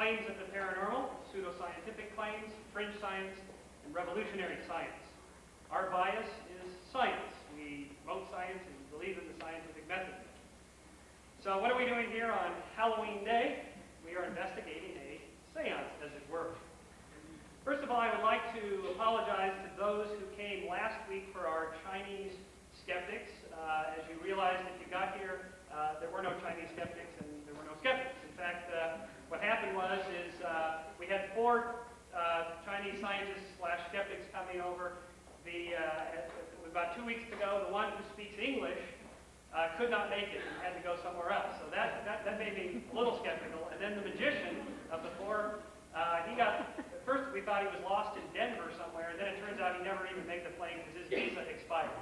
Claims of the paranormal, pseudoscientific claims, fringe science, and revolutionary science. Our bias is science. We promote science and believe in the scientific method. So what are we doing here on Halloween Day? We are investigating a seance, as it were. First of all, I would like to apologize to those who came last week for our Chinese skeptics. As you realized, if you got here, there were no Chinese skeptics and there were no skeptics. In fact, what happened was we had 4 Chinese scientists / skeptics coming over. About 2 weeks ago, the one who speaks English could not make it and had to go somewhere else. So that made me a little skeptical. And then the magician of the 4, at first we thought he was lost in Denver somewhere, and then it turns out he never even made the plane because his visa expired.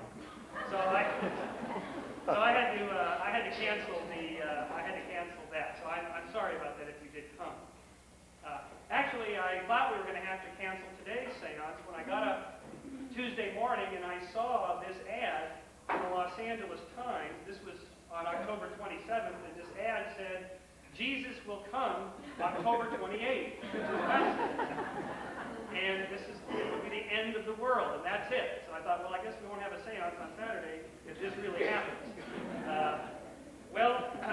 So I had to cancel that. So I'm sorry about that if you did come. Actually, I thought we were going to have to cancel today's seance when I got up Tuesday morning and I saw this ad in the Los Angeles Times. This was on October 27th, and this ad said, "Jesus will come October 28th." And this will be the end of the world, and that's it. So I thought, well, I guess we won't have a seance on Saturday if this really happens.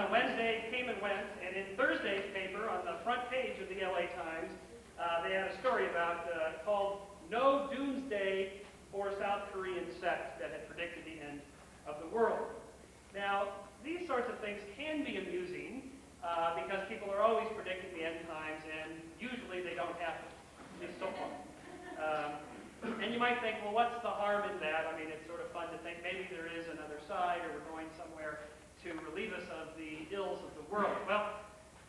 Wednesday came and went, and in Thursday's paper, on the front page of the LA Times, they had a story called "No Doomsday for South Korean Sect" that had predicted the end of the world. Now, these sorts of things can be amusing because people are always predicting the end times, and usually they don't happen. At least so far. And you might think, well, what's the harm in that? I mean, it's sort of fun to think maybe there is another side, or we're going somewhere to relieve us of the ills of the world. Well,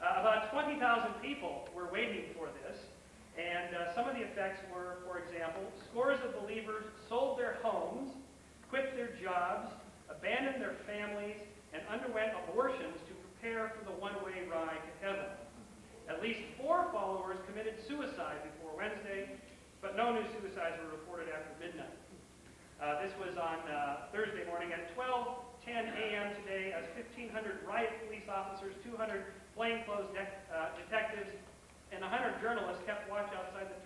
about 20,000 people were waiting for this, and some of the effects were, for example, scores of believers sold their homes, quit their jobs, abandoned their families, and underwent abortions to prepare for the one-way ride to heaven. At least 4 followers committed suicide before Wednesday, but no new suicides were reported after midnight. This was on Thursday morning at 12:10 a.m. today, as 1,500 riot police officers, 200 plainclothes detectives, and 100 journalists kept watch outside the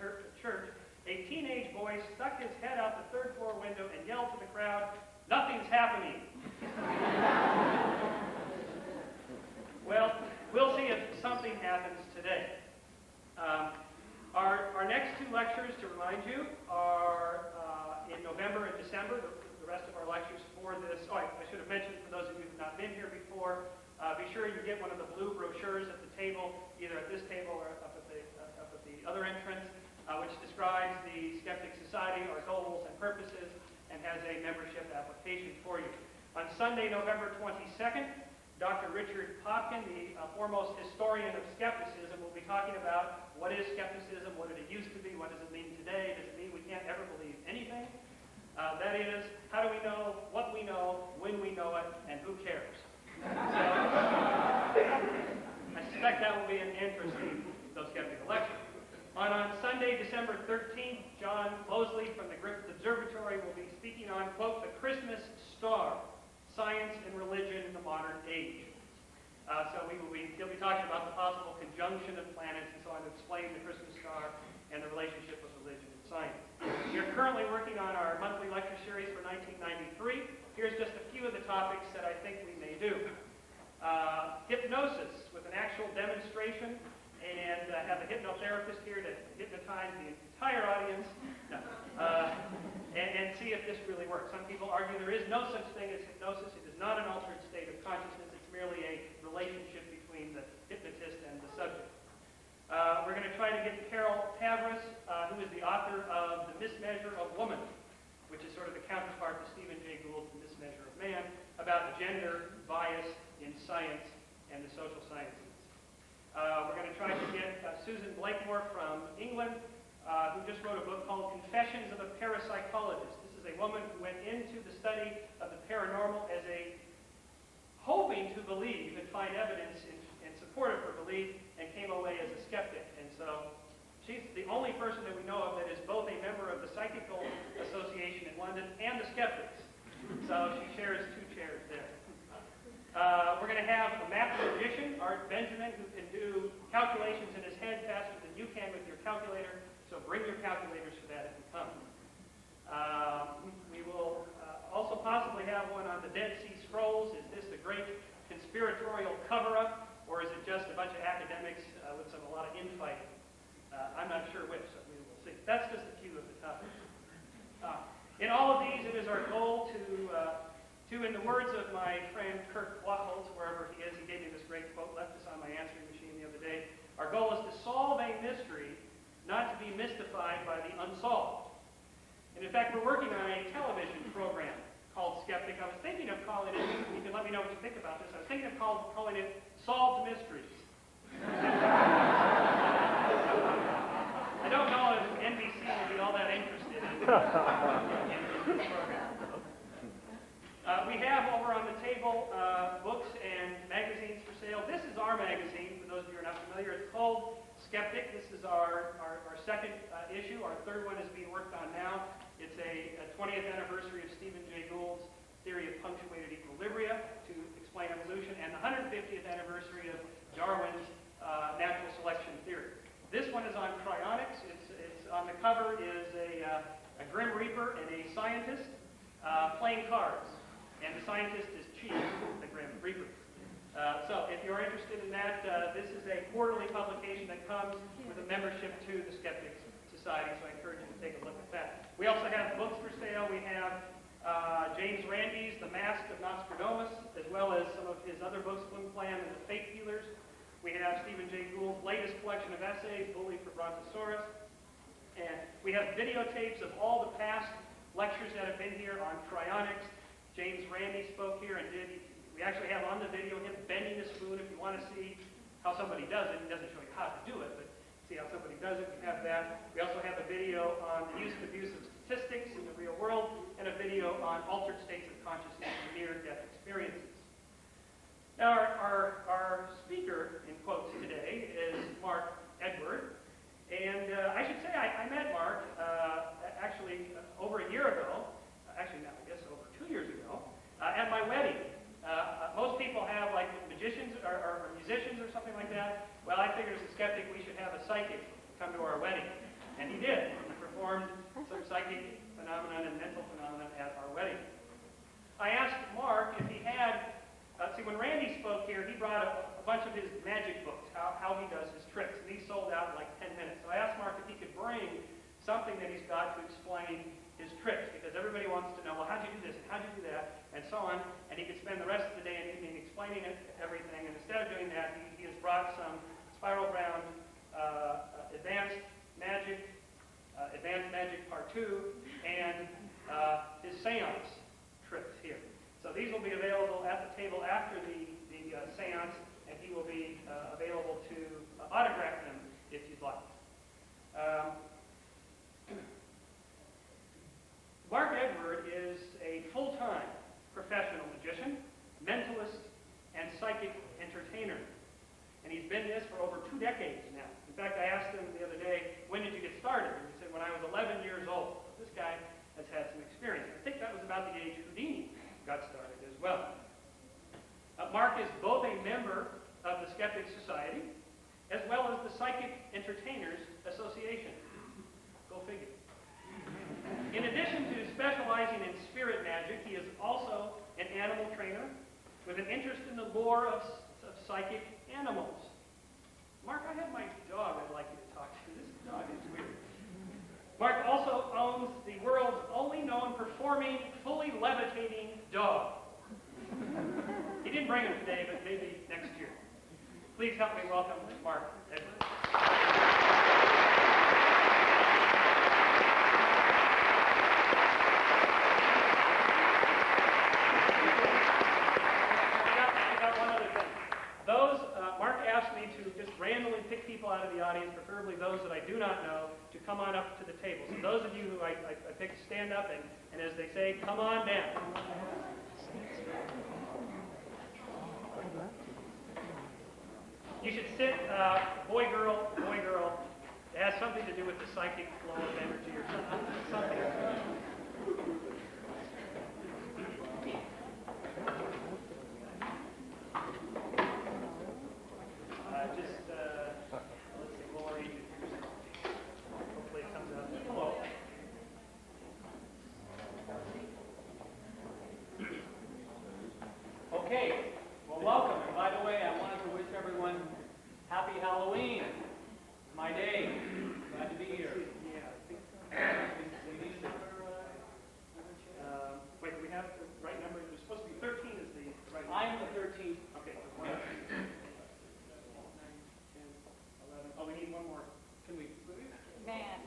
church. A teenage boy stuck his head out the third-floor window and yelled to the crowd, "Nothing's happening." Well, we'll see if something happens today. Our next 2 lectures, to remind you, are in November and December. The rest of our lectures for this. Oh, I should have mentioned, for those of you who have not been here before, be sure you get one of the blue brochures at the table, either at this table or up at the other entrance, which describes the Skeptic Society, our goals and purposes, and has a membership application for you. On Sunday, November 22nd, Dr. Richard Popkin, the foremost historian of skepticism, will be talking about what is skepticism, what did it used to be, what does it mean today, does it mean we can't ever believe anything? That is, how do we know what we know, when we know it, and who cares? So, I suspect that will be an interesting, though skeptical lecture. On Sunday, December 13th, John Mosley from the Griffith Observatory will be speaking on, quote, "The Christmas Star, Science and Religion in the Modern Age." He'll be talking about the possible conjunction of planets and so on to explain the Christmas star and the relationship of religion and science. We're currently working on our monthly lecture series for 1993. Here's just a few of the topics that I think we may do. Hypnosis with an actual demonstration, and have a hypnotherapist here to hypnotize the entire audience and see if this really works. Some people argue there is no such thing as hypnosis. It is not an altered state of consciousness. It's merely a relationship between the hypnotist and the subject. We're going to try to get Carol Tavris, who is the author of The Mismeasure of Woman, which is sort of the counterpart to Stephen Jay Gould's The Mismeasure of Man, about gender bias in science and the social sciences. We're going to try to get Susan Blakemore from England, who just wrote a book called Confessions of a Parapsychologist. This is a woman who went into the study of the paranormal as hoping to believe and find evidence in support of her belief, and came away as a skeptic. And so she's the only person that we know of that is both a member of the Psychical Association in London and the Skeptics. So she shares two chairs there. We're going to have a math magician, Art Benjamin, who can do calculations in his head faster than you can with your calculator. So bring your calculators for that if you come. We will also possibly have one on the Dead Sea Scrolls. Is this a great conspiratorial cover-up, or is it just a bunch of academics with a lot of infighting? I'm not sure which, so we will see. That's just a few of the topics. In all of these, it is our goal to, in the words of my friend Kirk Wachholz, wherever he is, he gave me this great quote, left this on my answering machine the other day. Our goal is to solve a mystery, not to be mystified by the unsolved. And in fact, we're working on a television program called Skeptic. I was thinking of calling it, you can let me know what you think about this, I was thinking of calling it Solved Mysteries. I don't know if NBC will be all that interested in this program. We have over on the table books and magazines for sale. This is our magazine, for those of you who are not familiar. It's called Skeptic. This is our second issue. Our third one is being worked on now. It's a 20th anniversary of Stephen Jay Gould's theory of punctuated equilibria to explain evolution, and the 150th anniversary of Darwin's natural selection theory. This one is on cryonics. It's on the cover is a Grim Reaper and a scientist playing cards. And the scientist is Chief, the Grim Reaper. So if you're interested in that, this is a quarterly publication that comes with a membership to the Skeptics Society, so I encourage you to take a look at that. We also have books for sale. We have James Randi's The Mask of Nostradamus, as well as some of his other books, Flim Flam and the Fake Healers. We have Stephen Jay Gould's latest collection of essays, Bully for Brontosaurus. And we have videotapes of all the past lectures that have been here on cryonics. James Randi spoke here and we actually have on the video him bending the spoon. If you want to see how somebody does it, he doesn't show you how to do it, but see how somebody does it, we have that. We also have a video on the use and abuse of statistics in the real world, and a video on altered states of consciousness and near-death experiences. Now, our speaker, in quotes today, is Mark Edward. And I should say I met Mark actually over a year ago, actually now I guess over 2 years ago, at my wedding. Most people have like magicians or musicians or something like that. Well, I figured as a skeptic we should have a psychic come to our wedding. And he did. He performed some psychic phenomenon and mental phenomenon at our wedding. I asked Mark if he had, when Randy spoke here, he brought a bunch of his magic books, how he does his tricks, and these sold out in like 10 minutes. So I asked Mark if he could bring something that he's got to explain his tricks, because everybody wants to know, well, how'd you do this, and how'd you do that, and so on, and he could spend the rest of the day and evening explaining everything, and instead of doing that, he has brought some spiral-bound advanced magic part 2, and his seance tricks here. So these will be available at the table after the seance, and he will be available to autograph them if you'd like. Mark Edward is a full-time professional magician, mentalist, and psychic entertainer. And he's been this for over 2 decades now. In fact, I asked him the other day, when did you get started? And he said, when I was 11 years old. This guy has had some experience. I think that was about the age Houdini got started as well. Mark is both a member of the Skeptics Society as well as the Psychic Entertainers Association. Go figure. In addition to specializing in spirit magic, he is also an animal trainer with an interest in the lore of psychic animals. Mark, I have my dog I'd like you to talk to. This dog is weird. Mark also owns the world's only known performing, fully levitating dog. He didn't bring him today, but maybe next year. Please help me welcome Mark Edward. I got one other thing. Mark asked me to just randomly those that I do not know to come on up to the table. So those of you who I pick, stand up and as they say, come on down. You should sit, boy, girl, boy, girl. It has something to do with the psychic flow of energy or something. Let's see, Lori. Hopefully it comes out. Hello. Okay. Well, welcome. And by the way, I wanted to wish everyone happy Halloween. It's my day. Glad to be here. Wait, do we have the right number? It's supposed to be 13 is the right number. I am the 13th. Okay. 1, 2, 3, 4, 5, 6, 7, 8, 9, 10, 11. Oh, we need one more. Can we? Man.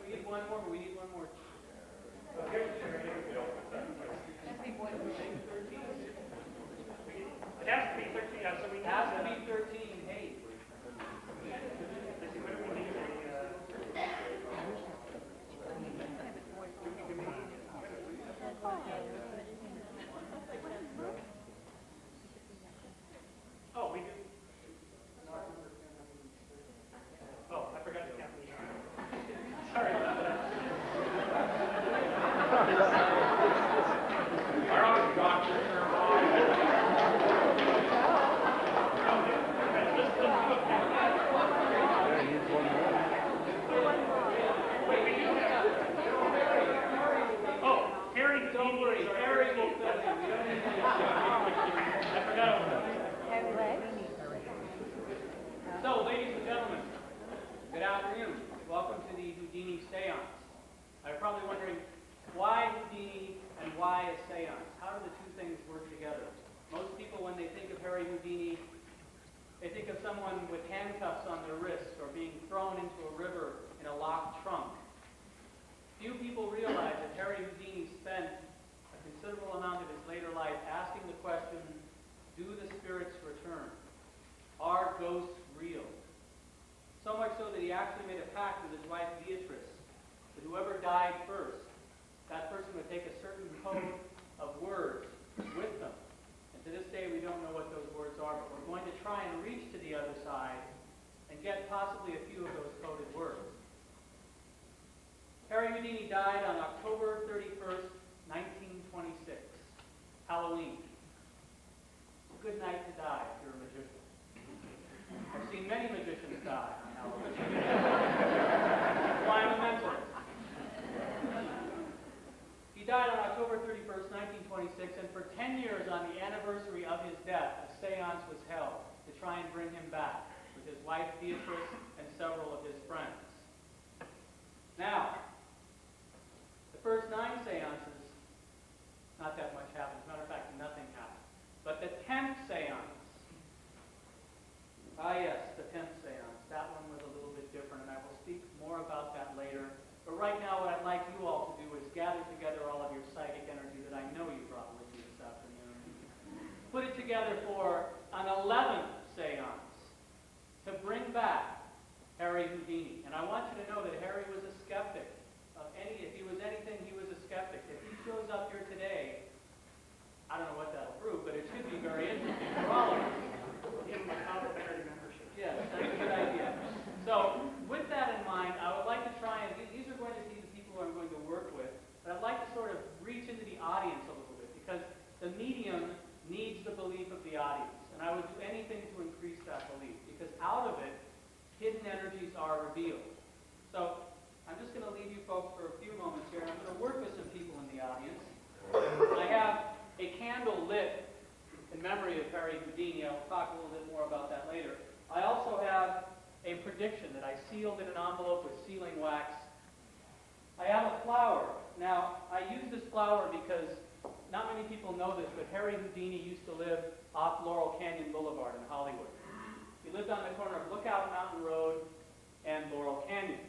We need one more, but we need one more. It has to be 13. So we need has to be 13. Hey. Let's see, what do we need? Oh, we do. Oh, I forgot to count these. Sorry about that. Our doctor. So, ladies and gentlemen, good afternoon. Welcome to the Houdini seance. You're probably wondering, why Houdini and why a seance? How do the two things work together? Most people, when they think of Harry Houdini, they think of someone with handcuffs on their wrists or being thrown into a river in a locked trunk. Few people realize that Harry Houdini spent a considerable amount of his later life asking the question, do the spirits return? Are ghosts real? So much so that he actually made a pact with his wife Beatrice that whoever died first, that person would take a certain code of words with them. And to this day we don't know what those words are, but we're going to try and reach to the other side and get possibly a few of those coded words. Harry Houdini died on October 31st, 1926, Halloween. It's a good night to die if you're a magician. I've seen many magicians die on Halloween. That's why I'm a mentor. He died on October 31st, 1926, and for 10 years on the anniversary of his death, a seance was held to try and bring him back with his wife Beatrice and several of his friends. Now, the first 9 seances, not that much happened. As a matter of fact, nothing happened. But the 10th seance, yes, the 10th seance. That one was a little bit different, and I will speak more about that later. But right now, what I'd like you all to do is gather together all of your psychic energy that I know you brought with you this afternoon. Put it together for an 11th seance to bring back Harry Houdini. And I want you to know that Harry was a skeptic. If he was anything, he was a skeptic. If he shows up here today, I don't know what that'll prove, but it should be very interesting for all of us. Give him a complimentary membership. Yes, that's a good idea. So, with that in mind, I would like to try and, these are going to be the people who I'm going to work with, but I'd like to sort of reach into the audience a little bit, because the medium needs the belief of the audience, and I would do anything to increase that belief, because out of it, hidden energies are revealed. So, I'm just going to leave you folks for a few moments here, and I'm going to work with some people in the audience. I have a candle lit in memory of Harry Houdini. I'll talk a little bit more about that later. I also have a prediction that I sealed in an envelope with sealing wax. I have a flower. Now, I use this flower because not many people know this, but Harry Houdini used to live off Laurel Canyon Boulevard in Hollywood. He lived on the corner of Lookout Mountain Road and Laurel Canyon.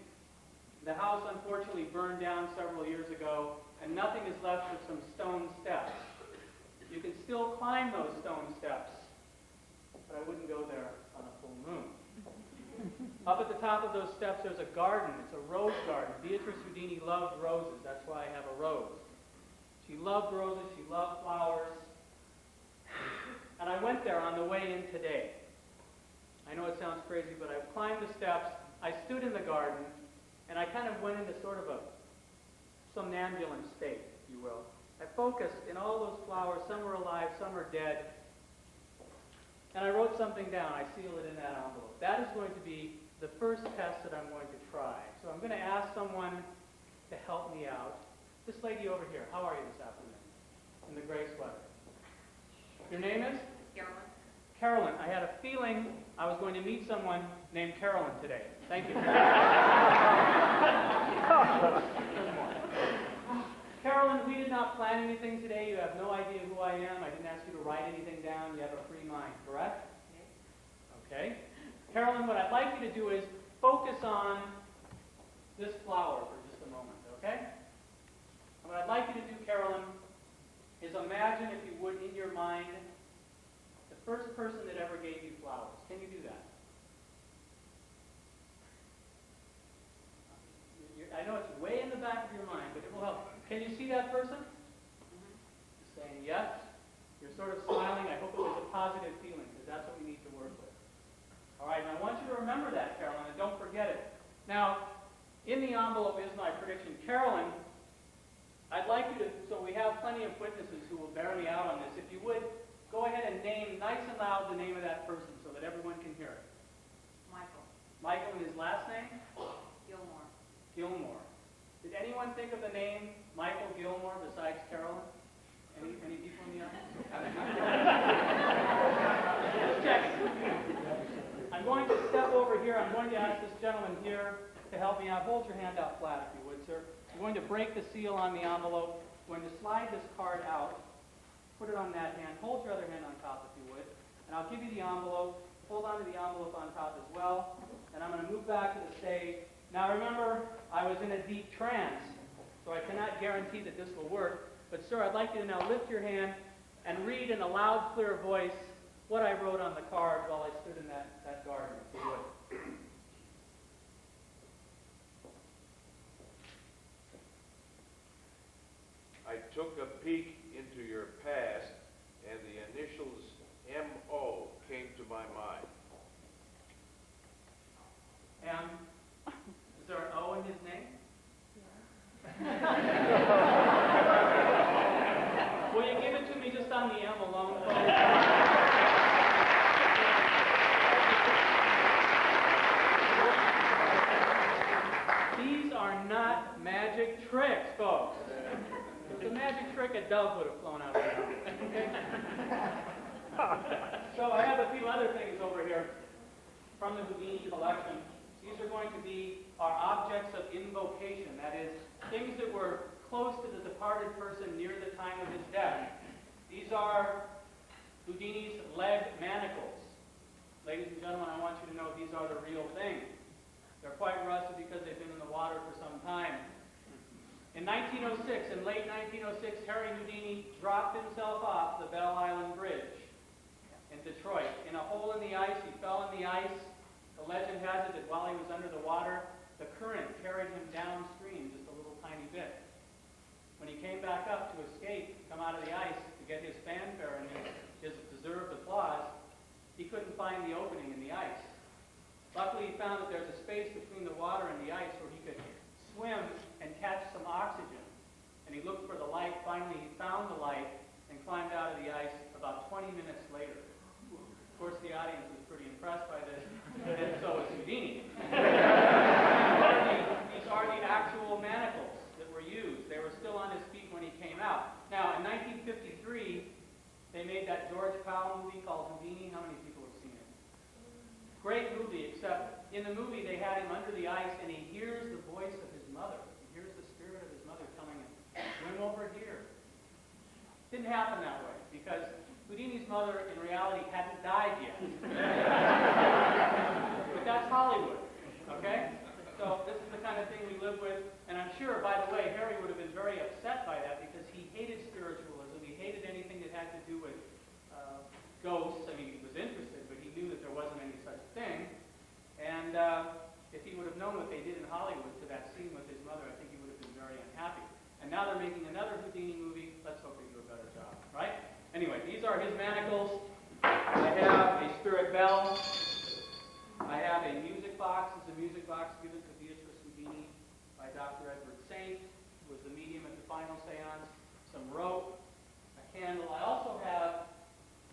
The house unfortunately burned down several years ago, and nothing is left but some stone steps. You can still climb those stone steps, but I wouldn't go there on a full full moon. Up at the top of those steps, there's a garden. It's a rose garden. Beatrice Houdini loved roses. That's why I have a rose. She loved roses. She loved flowers. And I went there on the way in today. I know it sounds crazy, but I climbed the steps. I stood in the garden, and I kind of went into sort of a somnambulant state, if you will. I focused in all those flowers. Some are alive, some are dead. And I wrote something down. I sealed it in that envelope. That is going to be the first test that I'm going to try. So I'm going to ask someone to help me out. This lady over here, how are you this afternoon? In the gray sweater. Your name is? Carolyn. Carolyn. I had a feeling I was going to meet someone named Carolyn today. Thank you. Carolyn, we did not plan anything today. You have no idea who I am. I didn't ask you to write anything down. You have a free mind, correct? Okay. Carolyn, what I'd like you to do is focus on this flower for just a moment, okay? And what I'd like you to do, Carolyn, is imagine, if you would, in your mind, the first person that ever gave you flowers. Can you do that? I know it's way in the back of your mind, but it will help. Can you see that person? You're saying yes. You're sort of smiling. I hope it was a positive feeling, because that's what we need to work with. All right, and I want you to remember that, Carolyn, and don't forget it. Now, in the envelope is my prediction. Carolyn, I'd like you to, so we have plenty of witnesses who will bear me out on this. If you would, go ahead and name nice and loud the name of that person so that everyone can hear it. Michael. Michael, and his last name? Gilmore. Gilmore. Did anyone think of the name Michael Gilmore besides Carolyn? Any people in the audience? Just checking. I'm going to step over here. I'm going to ask this gentleman here to help me out. Hold your hand out flat, if you would, sir. I'm going to break the seal on the envelope. I'm going to slide this card out. Put it on that hand. Hold your other hand on top, if you would. And I'll give you the envelope. Hold on to the envelope on top as well. And I'm going to move back to the stage. Now remember, I was in a deep trance, so I cannot guarantee that this will work. But sir, I'd like you to now lift your hand and read in a loud, clear voice what I wrote on the card while I stood in that garden, if you would. I took a peek into your past, and the initials M.O. came to my mind. M. Is there an O in his name? Will you give it to me just on the M alone, folks? These are not magic tricks, folks. If it was a magic trick, a dove would have flown out of the okay? So I have a few other things over here from the Houdini collection. These are going to be our objects of invocation, that is, things that were close to the departed person near the time of his death. These are Houdini's leg manacles. Ladies and gentlemen, I want you to know these are the real thing. They're quite rusted because they've been in the water for some time. In 1906, in late 1906, Harry Houdini dropped himself off the Belle Island Bridge in Detroit. In a hole in the ice, he fell in the ice. The legend has it that while he was under the water, the current carried him downstream just a little tiny bit. When he came back up to escape, come out of the ice to get his fanfare and his deserved applause, he couldn't find the opening in the ice. Luckily, he found that there's a space between the water and the ice where he could swim and catch some oxygen. And he looked for the light. Finally, he found the light and climbed out of the ice about 20 minutes later. Of course, the audience was pretty impressed by this, and so was Houdini. These are the actual manacles that were used. They were still on his feet when he came out. Now, in 1953, they made that George Powell movie called Houdini. How many people have seen it? Great movie, except in the movie they had him under the ice, and he hears the voice of his mother. He hears the spirit of his mother telling him, swim over here. Didn't happen that way, because Houdini's mother, in reality, hadn't died yet. But that's Hollywood, okay? So this is the kind of thing we live with. And I'm sure, by the way, Harry would have been very upset by that because he hated spiritualism. He hated anything that had to do with ghosts. I mean, he was interested, but he knew that there wasn't any such thing. now they're making another Houdini movie. Let's hope they do a better job, right? Anyway, these are his manacles. I have a spirit bell. I have a music box. It's a music box given to Beatrice Houdini by Dr. Edward Saint, who was the medium at the final seance. Some rope, a candle. I also have,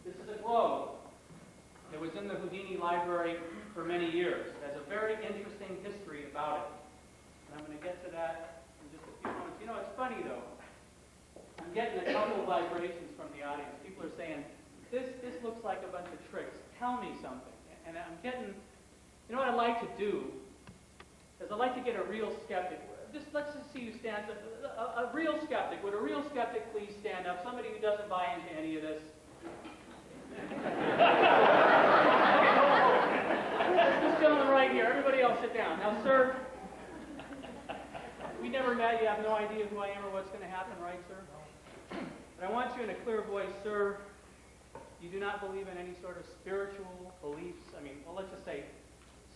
this is a globe. It was in the Houdini library for many years. It has a very interesting history about it. And I'm going to get to that in just a few moments. You know, it's funny though. I'm getting a couple of vibrations from the audience. People are saying, this looks like a bunch of tricks. Tell me something. And I'm getting, you know what I'd like to do? Is I'd like to get a real skeptic. Let's just see who stands up. A real skeptic. Would a real skeptic please stand up? Somebody who doesn't buy into any of this. This gentleman right here. Everybody else sit down. Now, sir, we never met. You have no idea who I am or what's going to happen, right, sir? But I want you in a clear voice, sir, you do not believe in any sort of spiritual beliefs. I mean, well, let's just say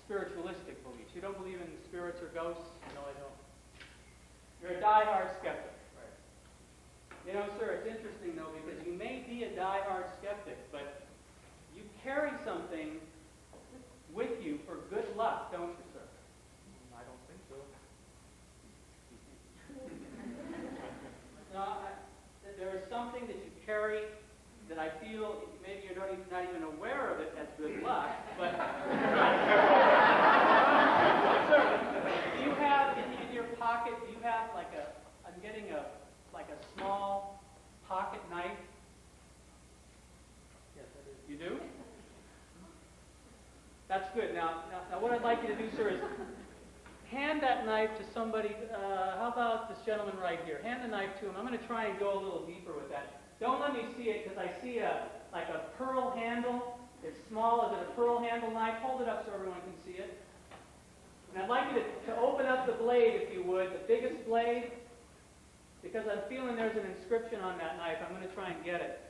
spiritualistic beliefs. You don't believe in spirits or ghosts? No, I don't. You're a die-hard skeptic. Right. You know, sir, it's interesting, though, because you may be a die-hard skeptic, but you carry something with you for good luck, don't you, sir? I don't think so. No, there is something that you carry that I feel maybe you're not even aware of it as good luck, but sir, do you have in your pocket, do you have like I'm getting a small pocket knife? Yes, I do. You do? That's good. Now what I'd like you to do, sir, is hand that knife to somebody. How about this gentleman right here? Hand the knife to him. I'm going to try and go a little deeper with that. Don't let me see it because I see like a pearl handle. It's small. Is it a pearl handle knife? Hold it up so everyone can see it. And I'd like you to open up the blade, if you would, the biggest blade, because I'm feeling there's an inscription on that knife. I'm going to try and get it.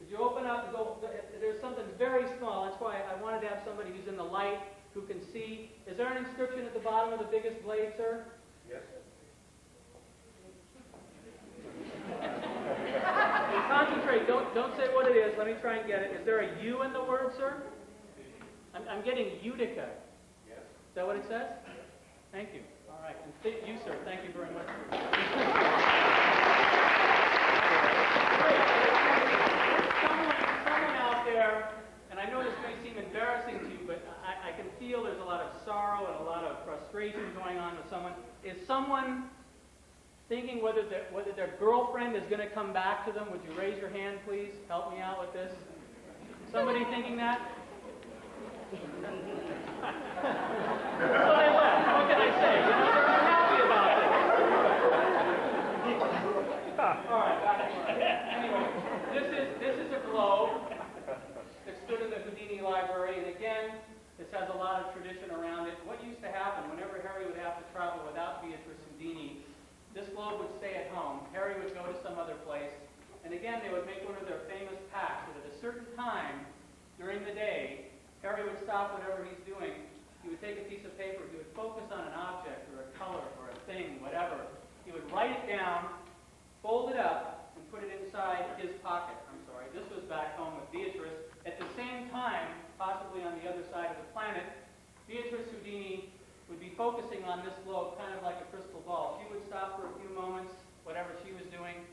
Would you open up and go? There's something very small. That's why I wanted to have somebody who's in the light who can see. Is there an inscription at the bottom of the biggest blade, sir? Yes. Concentrate. Don't say what it is. Let me try and get it. Is there a U in the word, sir? I'm getting Utica. Yes. Is that what it says? Thank you. All right. And you, sir. Thank you very much. Someone out there, and I know this may seem embarrassing to you, but I can feel there's a lot of sorrow and a lot of frustration going on with someone. Is someone thinking whether their girlfriend is going to come back to them? Would you raise your hand, please? Help me out with this. Somebody thinking that? So they left. What can I say? You know, they're unhappy about this. All right, back to work. Anyway, this is a globe that stood in the Houdini library, and again, this has a lot of tradition around it. What used to happen whenever Harry would have to travel without Beatrice Houdini, this globe would stay at home. Harry would go to some other place, and again, they would make one of their famous pacts that at a certain time during the day, Harry would stop whatever he's doing. He would take a piece of paper. He would focus on an object or a color or a thing, whatever. He would write it down, fold it up, and put it inside his pocket. I'm sorry. This was back home with Beatrice. At the same time, possibly on the other side of the planet, Beatrice Houdini would be focusing on this globe kind of like a crystal ball. She would stop for a few moments, whatever she was doing,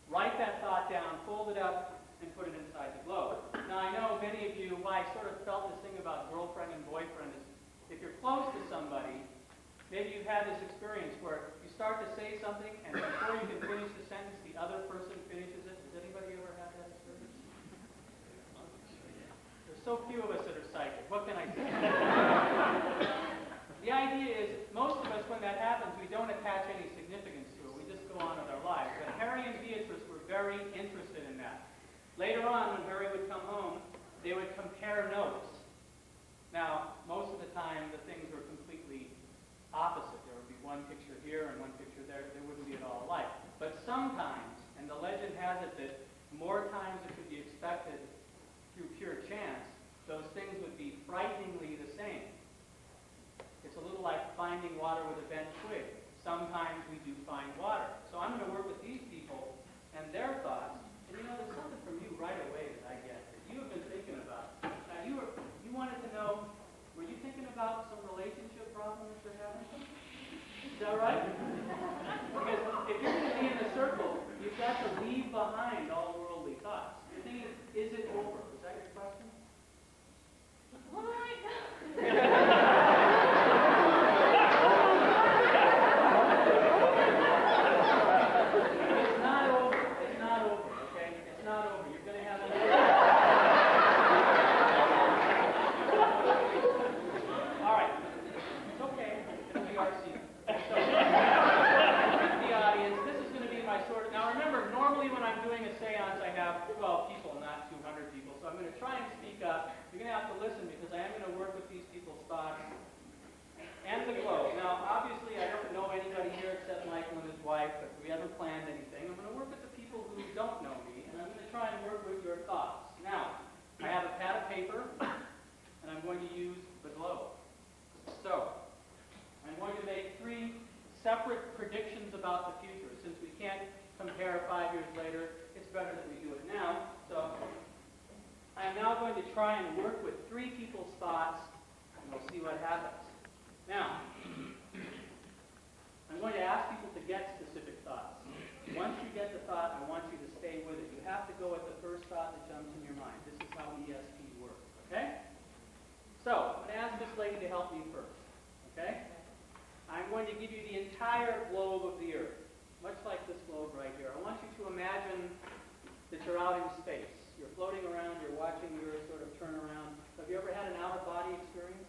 write that thought down, fold it up, and put it inside the globe. Now, I know many of you, why I sort of felt this thing about girlfriend and boyfriend is if you're close to somebody, maybe you've had this experience where you start to say something, and before you can finish the sentence, the other person finishes it. Has anybody ever had that experience? There's so few of us that are psychic. What can I say? The idea is, most of us, when that happens, we don't attach any significance to it. We just go on with our lives. But Harry and Beatrice were very interested in that. Later on, when Harry would come home, they would compare notes. Now, most of the time, the things were completely opposite. There would be one picture here and one picture there. They wouldn't be at all alike. But sometimes, and the legend has it that more times it could be expected through pure chance, those things would be frighteningly the same. It's a little like finding water with a bent twig. Sometimes we do find water. So normally when I'm doing a seance, I have 12 people, not 200 people. So I'm going to try and speak up. You're going to have to listen because I am going to work with these people's thoughts and the globe. Now, obviously, I don't know anybody here except Michael and his wife, but we haven't planned anything. I'm going to work with the people who don't know me, and I'm going to try and work with your thoughts. Now, I have a pad of paper, and I'm going to use the globe. So, I'm going to make 3 separate predictions about the future. Since we can't compare 5 years later, it's better that we do it now. So, I am now going to try and work with 3 people's thoughts, and we'll see what happens. Now, I'm going to ask people to get specific thoughts. Once you get the thought, I want you to stay with it. You have to go with the first thought that jumps in your mind. This is how ESP works, okay? So, I'm going to ask this lady to help me first, okay? I'm going to give you the entire globe of the Earth, much like this globe right here. I want you to imagine that you're out in space. You're floating around, you're watching the Earth sort of turn around. Have you ever had an out-of-body experience?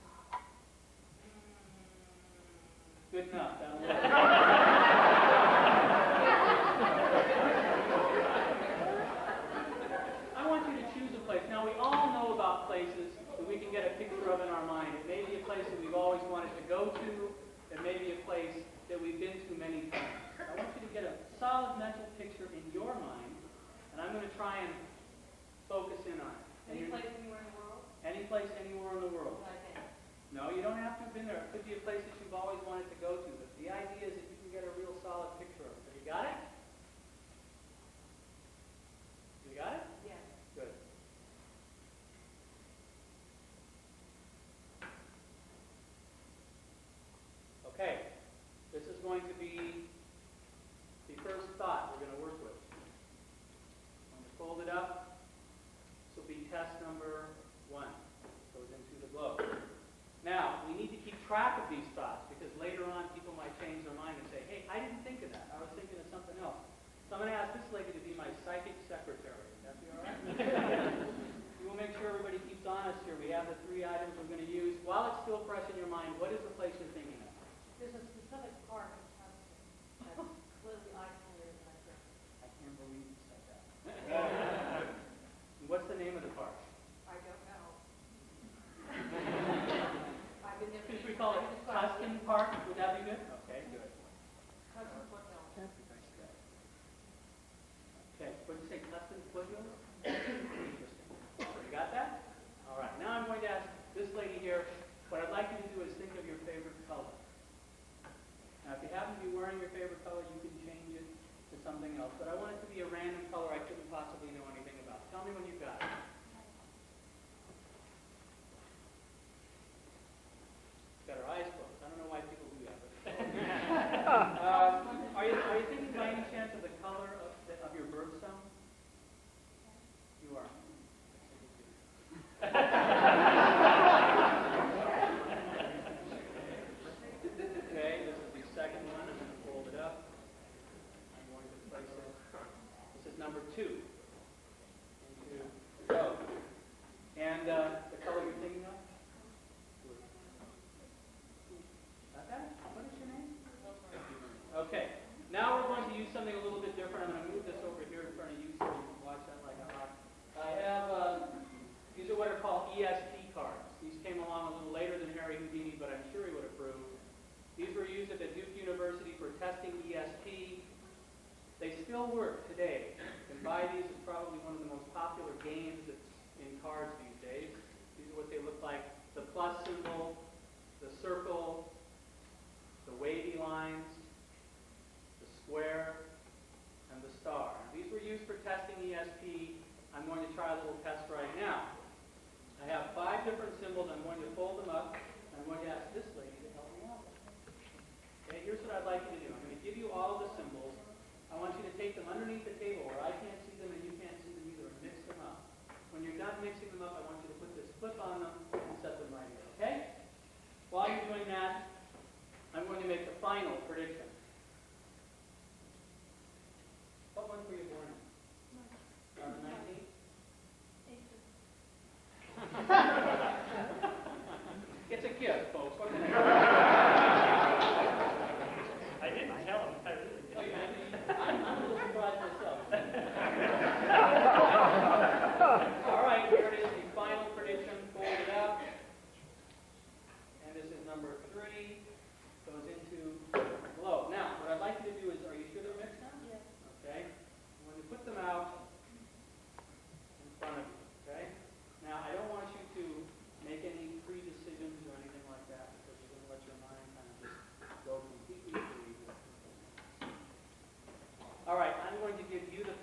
Good enough. That'll work. I want you to choose a place. Now, we all know about places that we can get a picture of in our mind. It may be a place that we've always wanted to go to. It may be a place that we've been to many times. I want you to get a solid mental picture in your mind, and I'm going to try and focus in on it. Any place anywhere in the world? Any place anywhere in the world. No, you don't have to have been there. It could be a place that you've always wanted to go to. But the idea is that you can get a real solid picture of it. So you got it? You got it? Yes. Good. Okay. This is going to be the first thought we're going to work with. I'm going to fold it up. This will be test number 1. Goes into the globe. Now, we need to keep track of these thoughts because later on people might change their mind and say, hey, I didn't think of that. I was thinking of something else. So I'm going to ask this lady to be my psychic secretary. Would that be all right? We will make sure everybody keeps honest here. We have the 3 items we're going to use. While it's still fresh in your mind, what is the place you're thinking of? There's a specific part in Tuscany that's completely isolated right there. I can't believe you said that. What's the name of the park? I don't know. I've been there. Should we call it Tuscan Park? Would that be good? Okay, good. Tuscan foothills. Okay, what did you say, Tuscan foothills? Interesting. You got that? All right, now I'm going to ask this lady here, what I'd like you to do is think of your favorite color. Now, if you happen to be wearing your favorite color, you can change it to something else. But I want it to be a random color I couldn't possibly know anything about. Tell me when you've got it. Got our eyes closed. I don't know why people do that. But are you thinking by any chance of the color of your birthstone? You are. Okay, this is the second one. I'm going to fold it up. I'm going to place it. This is number 2. Into the globe. And the color you're thinking of? Got that? What is your name? Okay. Now we're going to use something a little bit different. I'm going to move this over here in front of you so you can watch that like a hawk. I have, these are what are called ESP cards. These came along a little later than Harry Houdini, but I'm sure he would approve. These were used at the Duke University for testing ESP. They still work today. You can buy these. It's probably one of the most popular games that's in cards these days. These are what they look like. The plus symbol, the circle, the wavy lines, the square, and the star. These were used for testing ESP. I'm going to try a little test right now. I have 5 different symbols. I'm going to fold them up. I'm going to ask this lady to help me out. Okay, here's what I'd like you to do. I'm going to give you all of the symbols. I want you to take them underneath the table where I can't see them and you can't see them either, and mix them up. When you're done mixing them up, I want you to put this clip on them and set them right here, okay? While you're doing that, I'm going to make the final prediction.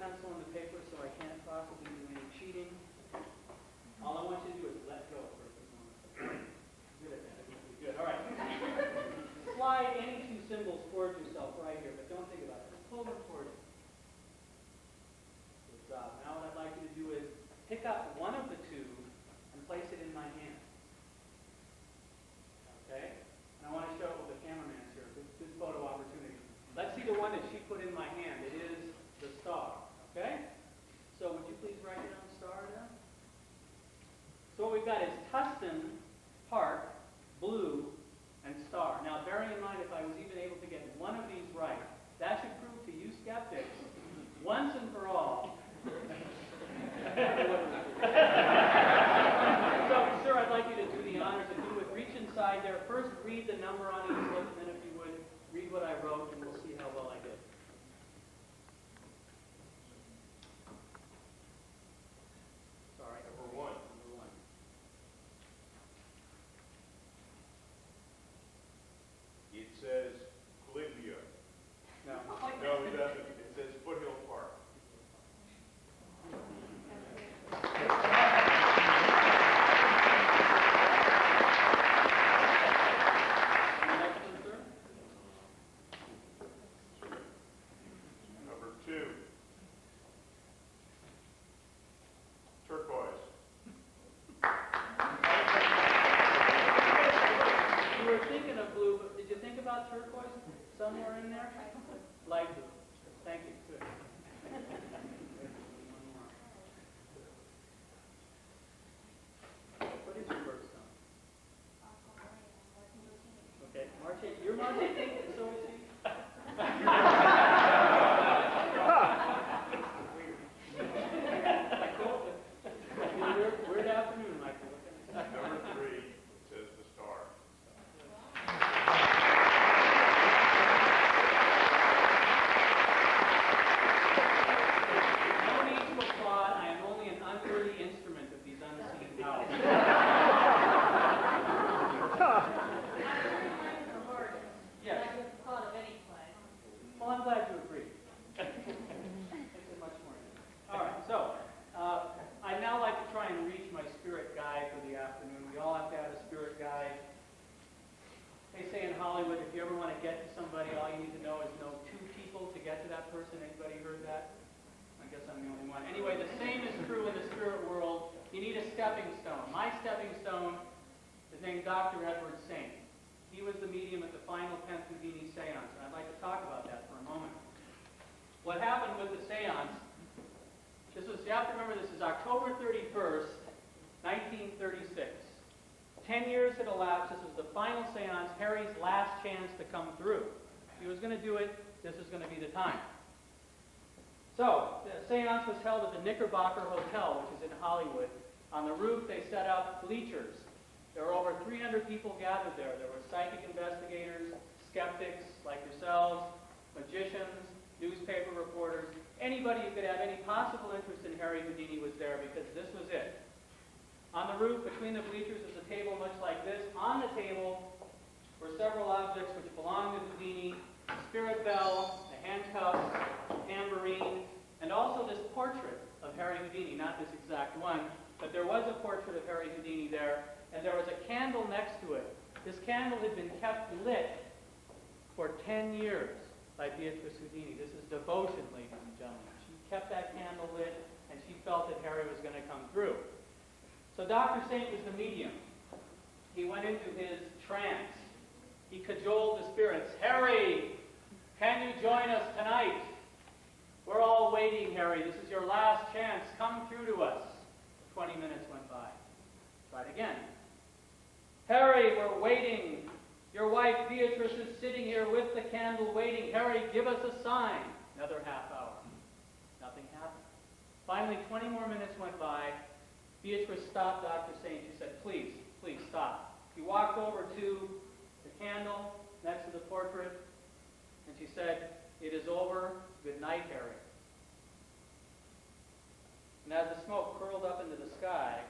pencil and the paper, so I can't possibly do any cheating. All I want you to do is let go for a few moments. Good at that. Good. All right. Slide any two symbols towards yourself right here, but don't think about it. Just pull them towards you. Good job. Now what I'd like you to do is pick up one of the two and place it in my hand. Okay? And I want to show it with the cameraman here. Good photo opportunity. Let's see the one that she put in my hand. It is the star. Okay? So would you please write down star there? So what we've got is Tustin, Park, Blue, and Star. Now bearing in mind if I was even able to get one of these right, that should prove to you skeptics, once and for all. So sir, I'd like you to do the honors. If you would reach inside there, first read the number on each slip, and then if you would read what I wrote, and we'll see how well I did. Sorry. Number one. Number one. It says Bolivia. No. No, it doesn't. It says Foothill Park. Next one, sir. Number two. Turquoise. You were thinking of blue, but did you think about turquoise somewhere in there? Light blue. Thank you. Good. What is your birthstone? Okay, March 8th. You're March 18th, and so is he? Weird afternoon, Michael. Number three says the star. No need to applaud. I am only an unworthy instrument of these unseen powers. Yes. Like the thought of any play. Well, I'm glad you agree. Makes it much more interesting. All right, so I'd now like to try and reach my spirit guide for the afternoon. We all have to have a spirit guide. They say in Hollywood, if you ever want to get to somebody, all you need to know is know two people to get to that person. Anybody heard that? I guess I'm the only one. Anyway, the same is true in the spirit world. You need a stepping stone. My stepping stone is named Dr. Edward Saint. He was the medium at the final 10th Houdini seance, and I'd like to talk about that for a moment. What happened with the seance, you have to remember this is October 31st, 1936. 10 years had elapsed. This was the final seance, Harry's last chance to come through. If he was going to do it, this is going to be the time. So, the seance was held at the Knickerbocker Hotel, which is in Hollywood. On the roof, they set up bleachers. There were over 300 people gathered there. There were psychic investigators, skeptics like yourselves, magicians, newspaper reporters. Anybody who could have any possible interest in Harry Houdini was there because this was it. On the roof, between the bleachers, was a table much like this. On the table were several objects which belonged to Houdini: a spirit bell, a handcuff, a tambourine, and also this portrait of Harry Houdini. Not this exact one, but there was a portrait of Harry Houdini there. And there was a candle next to it. This candle had been kept lit for 10 years by Beatrice Houdini. This is devotion, ladies and gentlemen. She kept that candle lit, and she felt that Harry was going to come through. So Dr. Saint was the medium. He went into his trance. He cajoled the spirits. Harry, can you join us tonight? We're all waiting, Harry. This is your last chance. Come through to us. 20 minutes went by. Tried again. Harry, we're waiting. Your wife Beatrice is sitting here with the candle waiting. Harry, give us a sign. Another half hour. Nothing happened. Finally, 20 more minutes went by. Beatrice stopped Dr. Saint. She said, please, please stop. He walked over to the candle next to the portrait, and she said, it is over. Good night, Harry. And as the smoke curled up into the sky,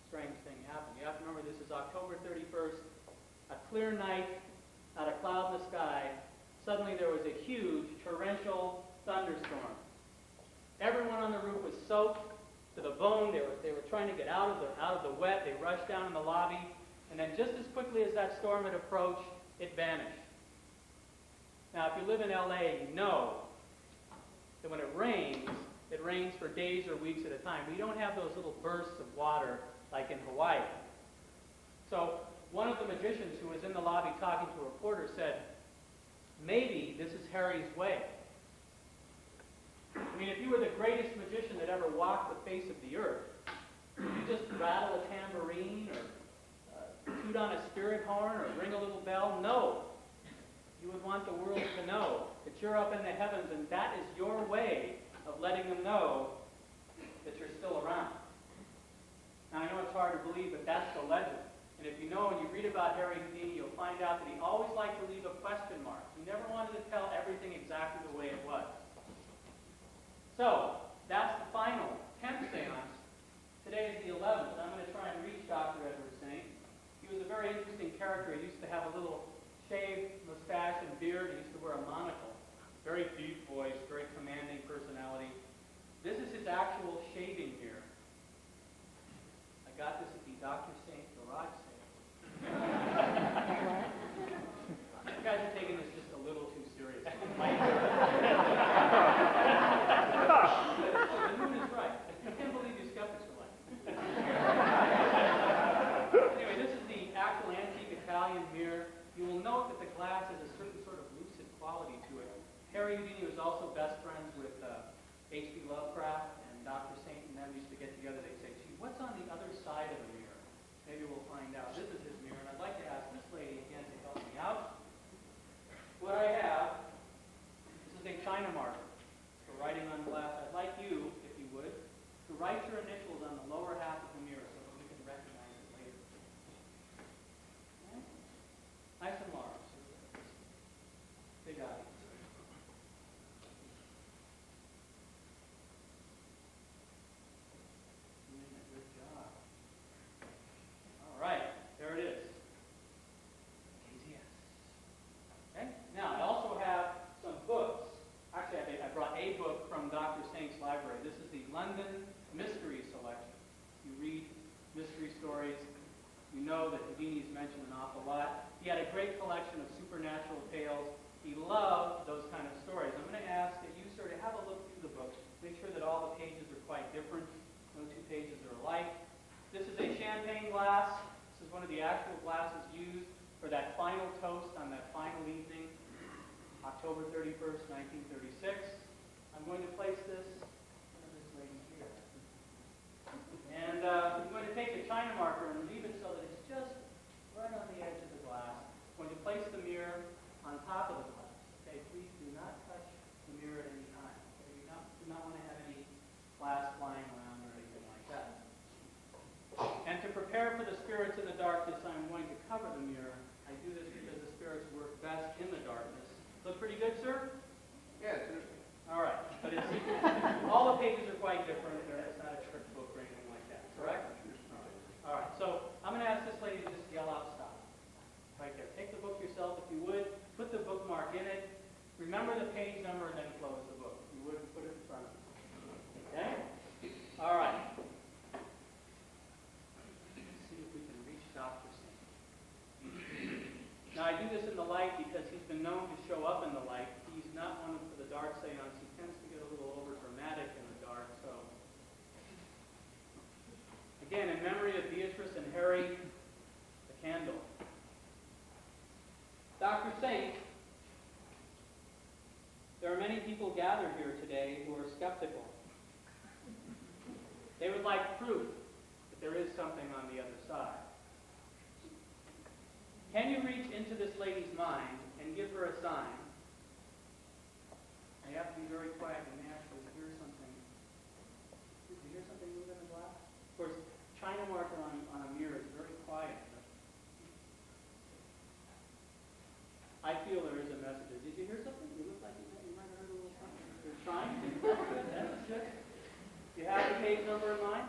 strange thing happened. You have to remember this is October 31st, a clear night, not a cloud in the sky. Suddenly there was a huge torrential thunderstorm. out of the wet. They rushed down in the lobby, and then just as quickly as that storm had approached, it vanished. Now, if you live in LA, you know that when it rains for days or weeks at a time. We don't have those little bursts of water like in Hawaii. So one of the magicians who was in the lobby talking to a reporter said, maybe this is Harry's way. I mean, if you were the greatest magician that ever walked the face of the earth, would you just rattle a tambourine or toot on a spirit horn or ring a little bell? No. You would want the world to know that you're up in the heavens, and that is your way of letting them know that you're still around. Now, I know it's hard to believe, but that's the legend. And if you know and you read about Harry Houdini, you'll find out that he always liked to leave a question mark. He never wanted to tell everything exactly the way it was. So, that's the final 10th seance. Today is the 11th, and I'm going to try and reach Dr. Edward Saint. He was a very interesting character. He used to have a little shaved mustache and beard. He used to wear a monocle. Very deep voice, very commanding personality. This is his actual shaving mirror. I got this at the Dr. Saint garage sale. You guys are taking this just a little too seriously. The moon is right. I can't believe you skeptics are like it. Anyway, this is the actual antique Italian mirror. You will note that the glass has a certain sort of lucid quality to it. Harry Houdini was also best friends with H.P. Lovecraft, and Dr. Saint and them used to get together. They'd say, gee, what's on the other side of the mirror? Maybe we'll find out. This is his mirror, and I'd like to ask this lady again to help me out. What I have, this is a China marker for writing on glass. I'd like you, if you would, to write your initials on the lower half of the mirror so that we can recognize it later. Okay? Nice and large. Big audience. Good job. All right, there it is. Yes. Okay. Now, I also have some books. Actually, I brought a book from Dr. Saint's library. This is the London Mystery Selection. You read mystery stories. You know that Houdini's mentioned an awful lot. He had a great collection of supernatural tales. He loved those kind of stories. I'm going to ask that you sort of have a look through the book. Make sure that all the pages are quite different. No two pages are alike. This is a champagne glass. This is one of the actual glasses used for that final toast on that final evening, October 31st, 1936. I'm going to place this lady here. And I'm going to take the China marker and leave it so that it's just right on the edge of the glass. I'm going to place the mirror on top of the glass. Okay, please do not touch the mirror at any time. Okay, you do not want to have any glass flying around or anything like that. And to prepare for the spirits in the darkness, I'm going to cover the mirror. I do this because the spirits work best in the darkness. Look pretty good, sir? Yeah, it's interesting. All right, but it's all the pages are quite different. It's not a trick book or anything like that, correct? All right, so I'm going to ask this lady to just yell out stop. Right there. Take the book yourself if you would. Put the bookmark in it. Remember the page number and then close the book. If you would, put it in front of you. Okay? All right. Let's see if we can reach Dr. Saint. Now, I do this in the light because he's been known to show up in the light. He's not one for the dark seance. He tends to get a little over-dramatic in the dark, so. Again, in memory of Beatrice and Harry, the candle. Dr. Saint, there are many people gathered here today who are skeptical. They would like proof that there is something on the other side. Can you reach into this lady's mind and give her a sign? You have to be very quiet and actually hear something. Did you hear something move in the glass? Of course, China marker on a mirror is very quiet. I feel there is a message. Did you hear something? You look like you might have heard a little something. You're trying to. That's good. That's good. You have the page number in mind?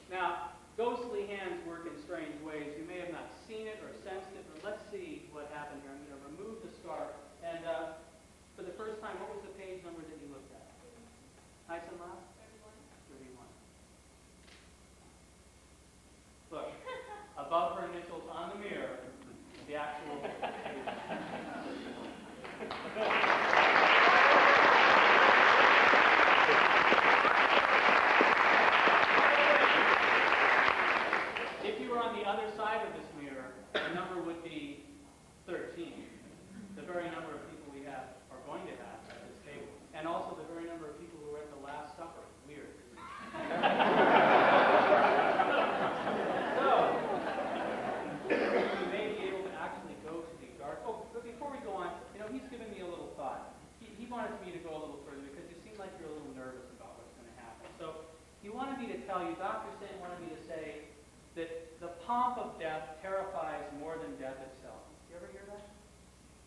Now, ghostly hands work in strange ways. You may have not seen it or sensed it, but let's see what happened here. I'm going to remove the scarf. And for the first time, what was the page number that you looked at? Nice and loud? 31. tell you, Dr. Singh wanted me to say that the pomp of death terrifies more than death itself. You ever hear that?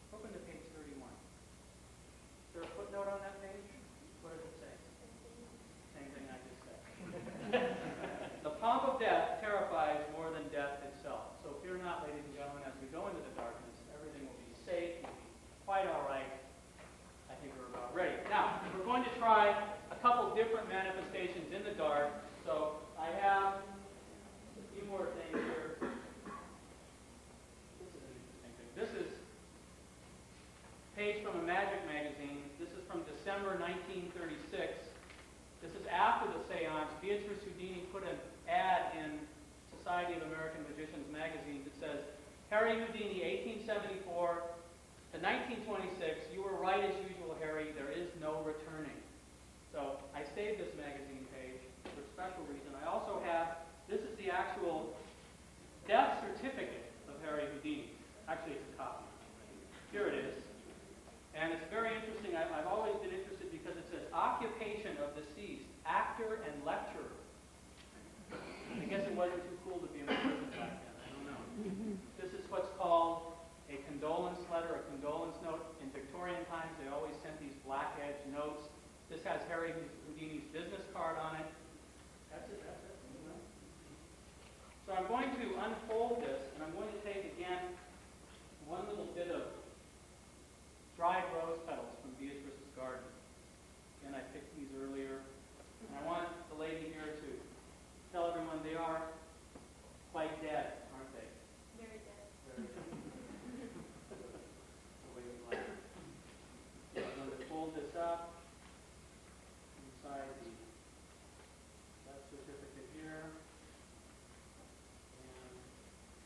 Open to page 31. Is there a footnote on that page? What does it say? Same thing I just said. The pomp of death terrifies more than death itself. So fear not, ladies and gentlemen, as we go into the darkness, everything will be safe, will be quite all right. I think we're about ready. Now, we're going to try a couple different manifestations in the dark. So I have a few more things here. This is an interesting thing. This is a page from a magic magazine. This is from December 1936. This is after the seance. Beatrice Houdini put an ad in Society of American Magicians magazine that says, Harry Houdini, 1874 to 1926, you were right as usual, Harry, there is no returning. So I saved this magazine page for a special reason. I also have, this is the actual death certificate of Harry Houdini. Actually, it's a copy. Here it is. And it's very interesting. I've always been interested because it says, occupation of deceased, actor and lecturer. I guess it wasn't too cool to be in prison back then. I don't know. This is what's called a condolence letter, a condolence note. In Victorian times, they always sent these black edge notes. This has Harry Houdini's business card on it. That's it, that's it. So I'm going to unfold this, and I'm going to take, again, one little bit of dried rose petals from Beatrice's garden. Again, I picked these earlier. And I want the lady here to tell everyone they are quite dead, aren't they? Very dead. Very dead. The way we like it. So I'm going to fold this up inside the death certificate here.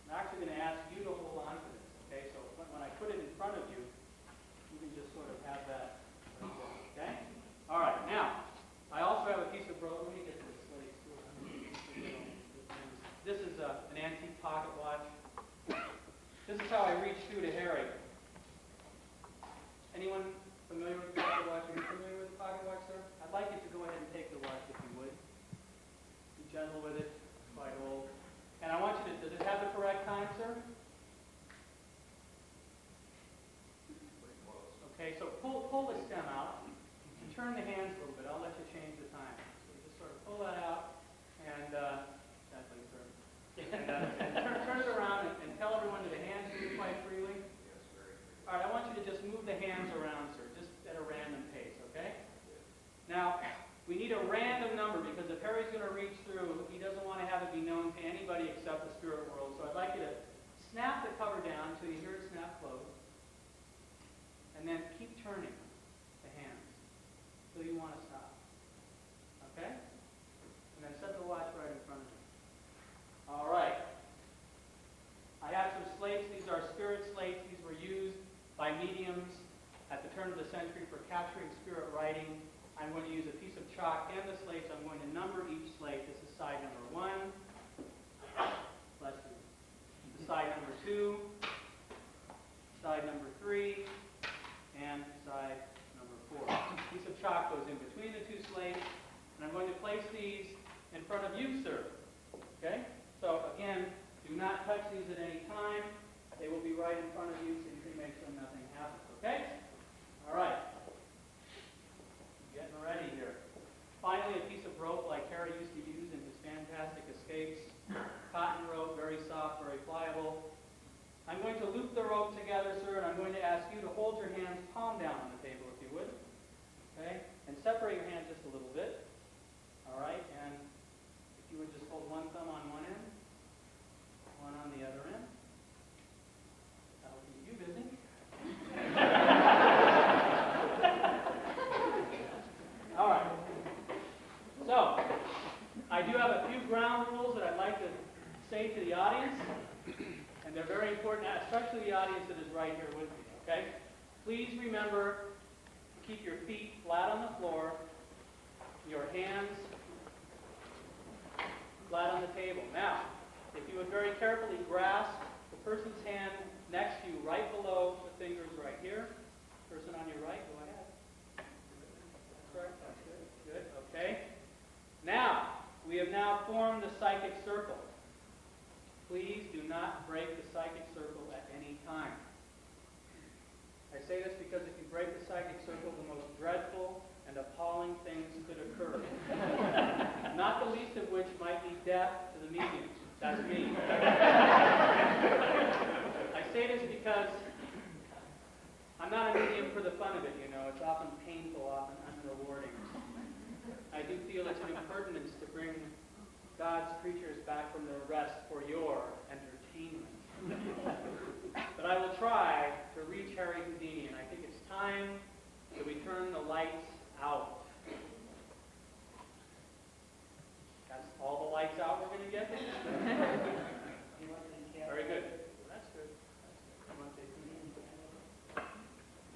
And I'm actually going to ask you to hold on to this, okay? So when I put it in front of you, you can just sort of have that right there, okay? All right, now, I also have a piece of rope. Let me get this slate too. This is an antique pocket watch. This is how I reach through to Harry. Anyone familiar with the pocket watch? Are you familiar with the pocket watch, sir? I'd like you to go ahead and take the watch if you would. Be gentle with it. It's quite old. And I want you to, does it have the correct time, sir? Okay, so pull the stem out. And turn the hands a little bit. I'll let you change the time. So you just sort of pull that out and gently, sir. And turn it around and tell everyone that the hands move quite freely. All right, I want you to just move the hands around, sir, just at a random pace, okay? Now, we need a random number because if Harry's going to reach through, he doesn't want to have it be known to anybody except the spirit world. So I'd like you to snap the cover down until you hear it snap closed. And then keep turning the hands until you want to stop. Okay? And then set the watch right in front of you. All right. I have some slates. These are spirit slates. These were used by mediums at the turn of the century for capturing spirit writing. I'm going to use a piece of chalk and the slates. I'm going to number each slate. This is side number 1. Bless you. This is side number 2. Side number 3. And side number 4. A piece of chalk goes in between the two slates. And I'm going to place these in front of you, sir. Okay? So again, do not touch these at any time. They will be right in front of you so you can make sure nothing happens. Okay? All right. Getting ready here. Finally, a piece of rope like Harry used to use in his fantastic escapes. Cotton rope, very soft, very pliable. I'm going to loop the rope together, sir, and I'm going to ask you to hold your hands palm down on the table, if you would. Okay? And separate your hands just a little bit. All right? And if you would just hold one thumb on one end, one on the other end. That'll keep you busy. All right. So, I do have a few ground rules that I'd like to say to the audience. And they're very important, especially the audience that is right here with me, okay? Please remember to keep your feet flat on the floor, your hands flat on the table. Now, if you would very carefully grasp the person's hand next to you, right below the fingers right here. Person on your right, go ahead. That's right, that's good, good, okay. Now, we have now That's me. I say this because I'm not a medium for the fun of it, you know. It's often painful, often unrewarding. I do feel it's an impertinence to bring God's creatures back from their rest for your entertainment. But I will try to reach Harry Houdini, and I think it's time that we turn the lights out. That's all the lights out we're going to get? Very good. That's good.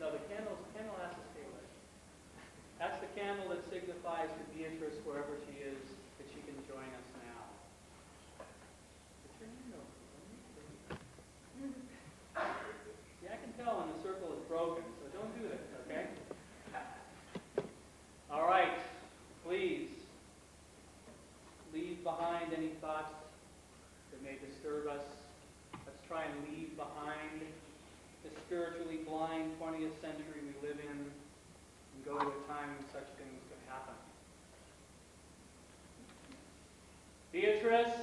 No, the candle has to stay lit. That's the candle that signifies to Beatrice, wherever she is, that she can join us now. Put your hand over. See, I can tell when the circle is broken, so don't do this, okay? All right, please leave behind any thoughts that may disturb us. Let's try and leave behind the spiritually blind 20th century we live in and go to a time when such things could happen. Beatrice,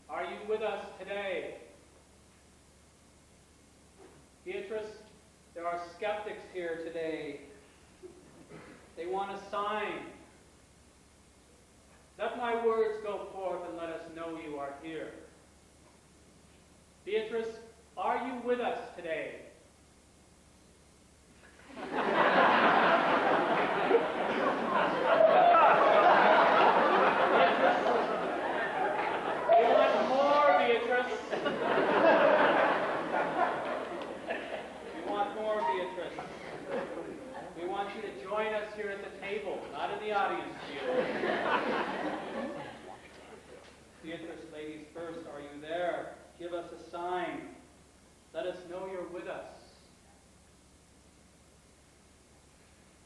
are you with us today? Beatrice, there are skeptics here today. They want a sign. Let my words go forth and let us know you are here. Beatrice, are you with us today? We want more, Beatrice. We want more, Beatrice. We want you to join us here at the table, not in the audience, Beatrice. Beatrice, ladies first, are you there? Give us a sign. Let us know you're with us.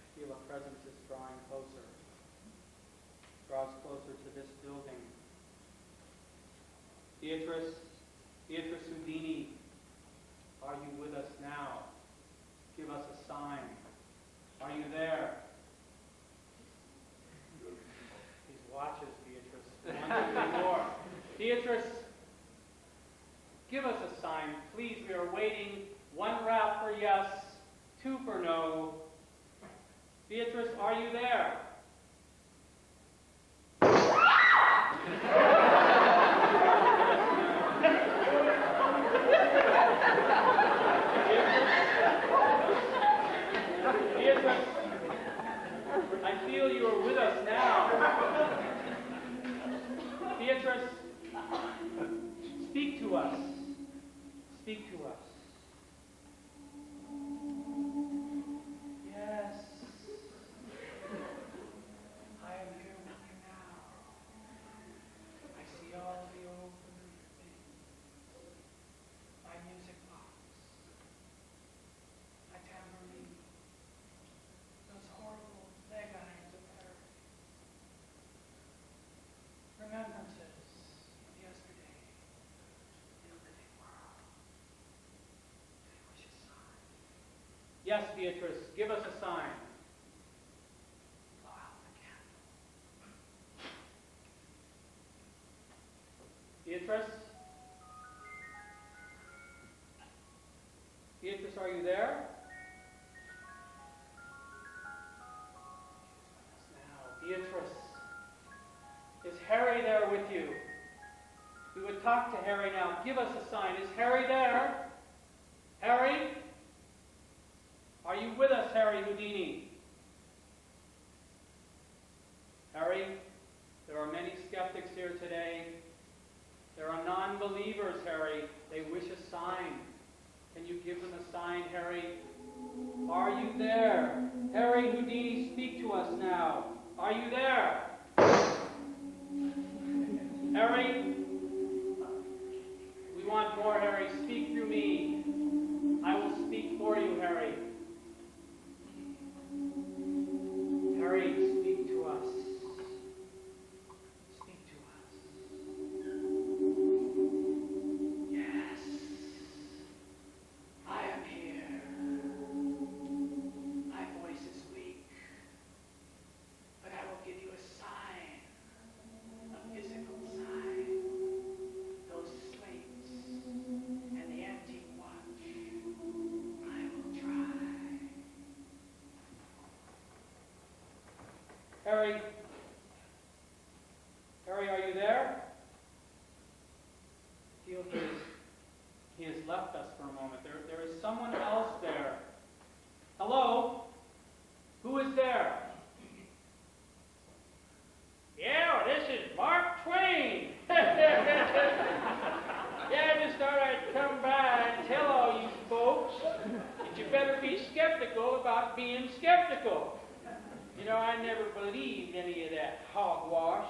I feel a presence is drawing closer. Draws closer to this building. Beatrice Houdini, are you with us now? Give us a sign. Are you there? These watches, Beatrice. One, two, more. Beatrice, give us a sign. Please, we are waiting. 1 rap for yes, 2 for no. Beatrice, are you there? Beatrice, I feel you are with us now. Beatrice, speak to us. Speak to us. Yes. I am here with you now. I see all the old familiar things. My music box. My tambourine. Those horrible leg irons of Paris. Remembrances of yesterday. In a living world. They wish a sign. Yes, Beatrice, give us a sign. Blow out the candle. Beatrice? Beatrice, are you there? Now, Beatrice, is Harry there with you? We would talk to Harry now. Give us a sign. Is Harry there? Harry? Are you with us, Harry Houdini? Harry, there are many skeptics here today. There are non-believers, Harry. They wish a sign. Can you give them a sign, Harry? Are you there? Harry Houdini, speak to us now. Are you there? Harry? We want more, Harry. Speak through me. I will speak for you, Harry. Harry, speak to us. Speak to us. Yes. I am here. My voice is weak, but I will give you a sign, a physical sign. Harry? Harry, are you there? I feel he has left us for a moment. There is someone else there. Hello? Who is there? Yeah, this is Mark Twain. Yeah, I just thought I'd come by and tell all you folks that you better be skeptical about being skeptical. You know, I never believed any of that hogwash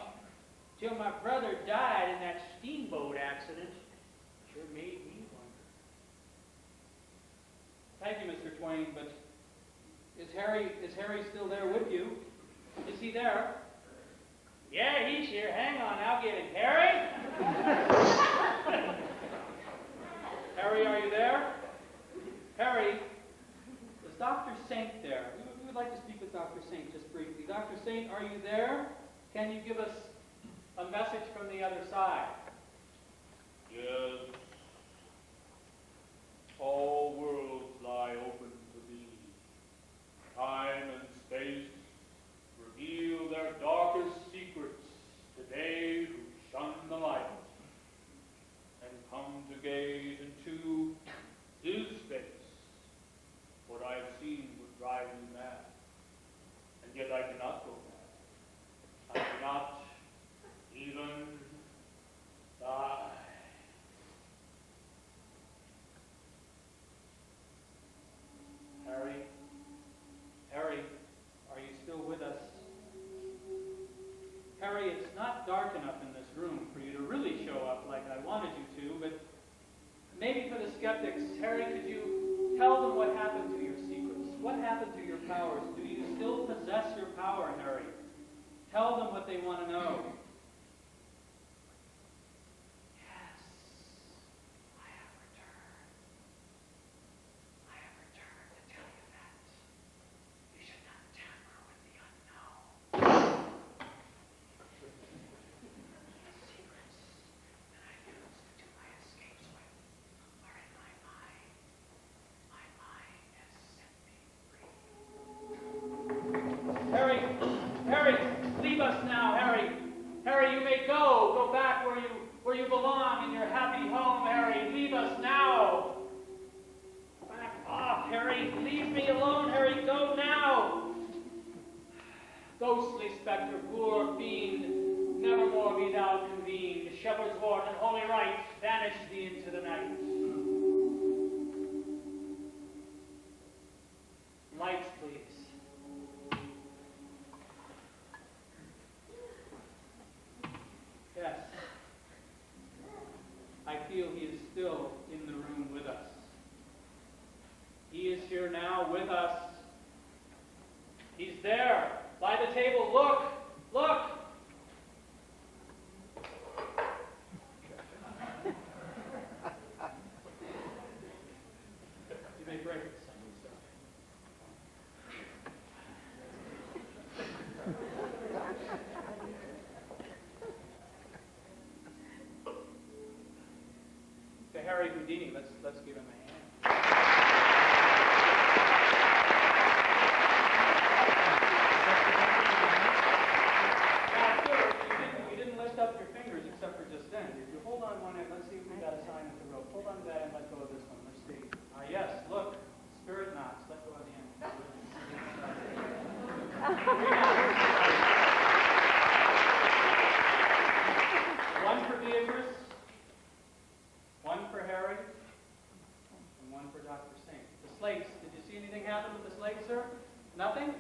till my brother died in that steamboat accident. Sure made me wonder. Thank you, Mr. Twain, but is Harry still there with you? Is he there? Yeah, he's here. Hang on, I'll get him. Harry? Harry, are you there? Harry, is Dr. Saint there? We would like to speak with Dr. Saint just briefly. Dr. Saint, are you there? Can you give us a message from the other side? Yes. All worlds lie open to thee. Time and space reveal their darkest secrets to they who shun the light and come to gaze into his face. What I have seen would drive me mad, and yet I cannot go mad. I cannot even die. Harry, are you still with us? Harry, it's not dark enough in this room for you to really show up like I wanted you to, but maybe for the skeptics, Harry, could you tell them what happened to your secrets? What happened to your powers? Do you still possess your power, Harry? Tell them what they want to know. Harry, leave us now, Harry. Harry, you may go. Go back where you belong in your happy home, Harry. Leave us now. Back off, Harry. Leave me alone, Harry. Go now. Ghostly spectre, poor fiend, nevermore be thou convened. Shepherd's horn and holy rite, vanish thee into the night. Lights, please. Yes. I feel he is still in the room with us. He is here now with us. He's there, by the table. Look! Look! You may break it. To Harry Houdini, let's give him a hand. Now, sir, you didn't lift up your fingers except for just then. If you hold on one end, let's see if we got a sign at the rope. Hold on to that and let go of this one. Let's see. Yes, look, spirit knots. Let go of the end. One for Beatrice, one for Harry, and one for Dr. Saint. The slates, did you see anything happen with the slates, sir? Nothing?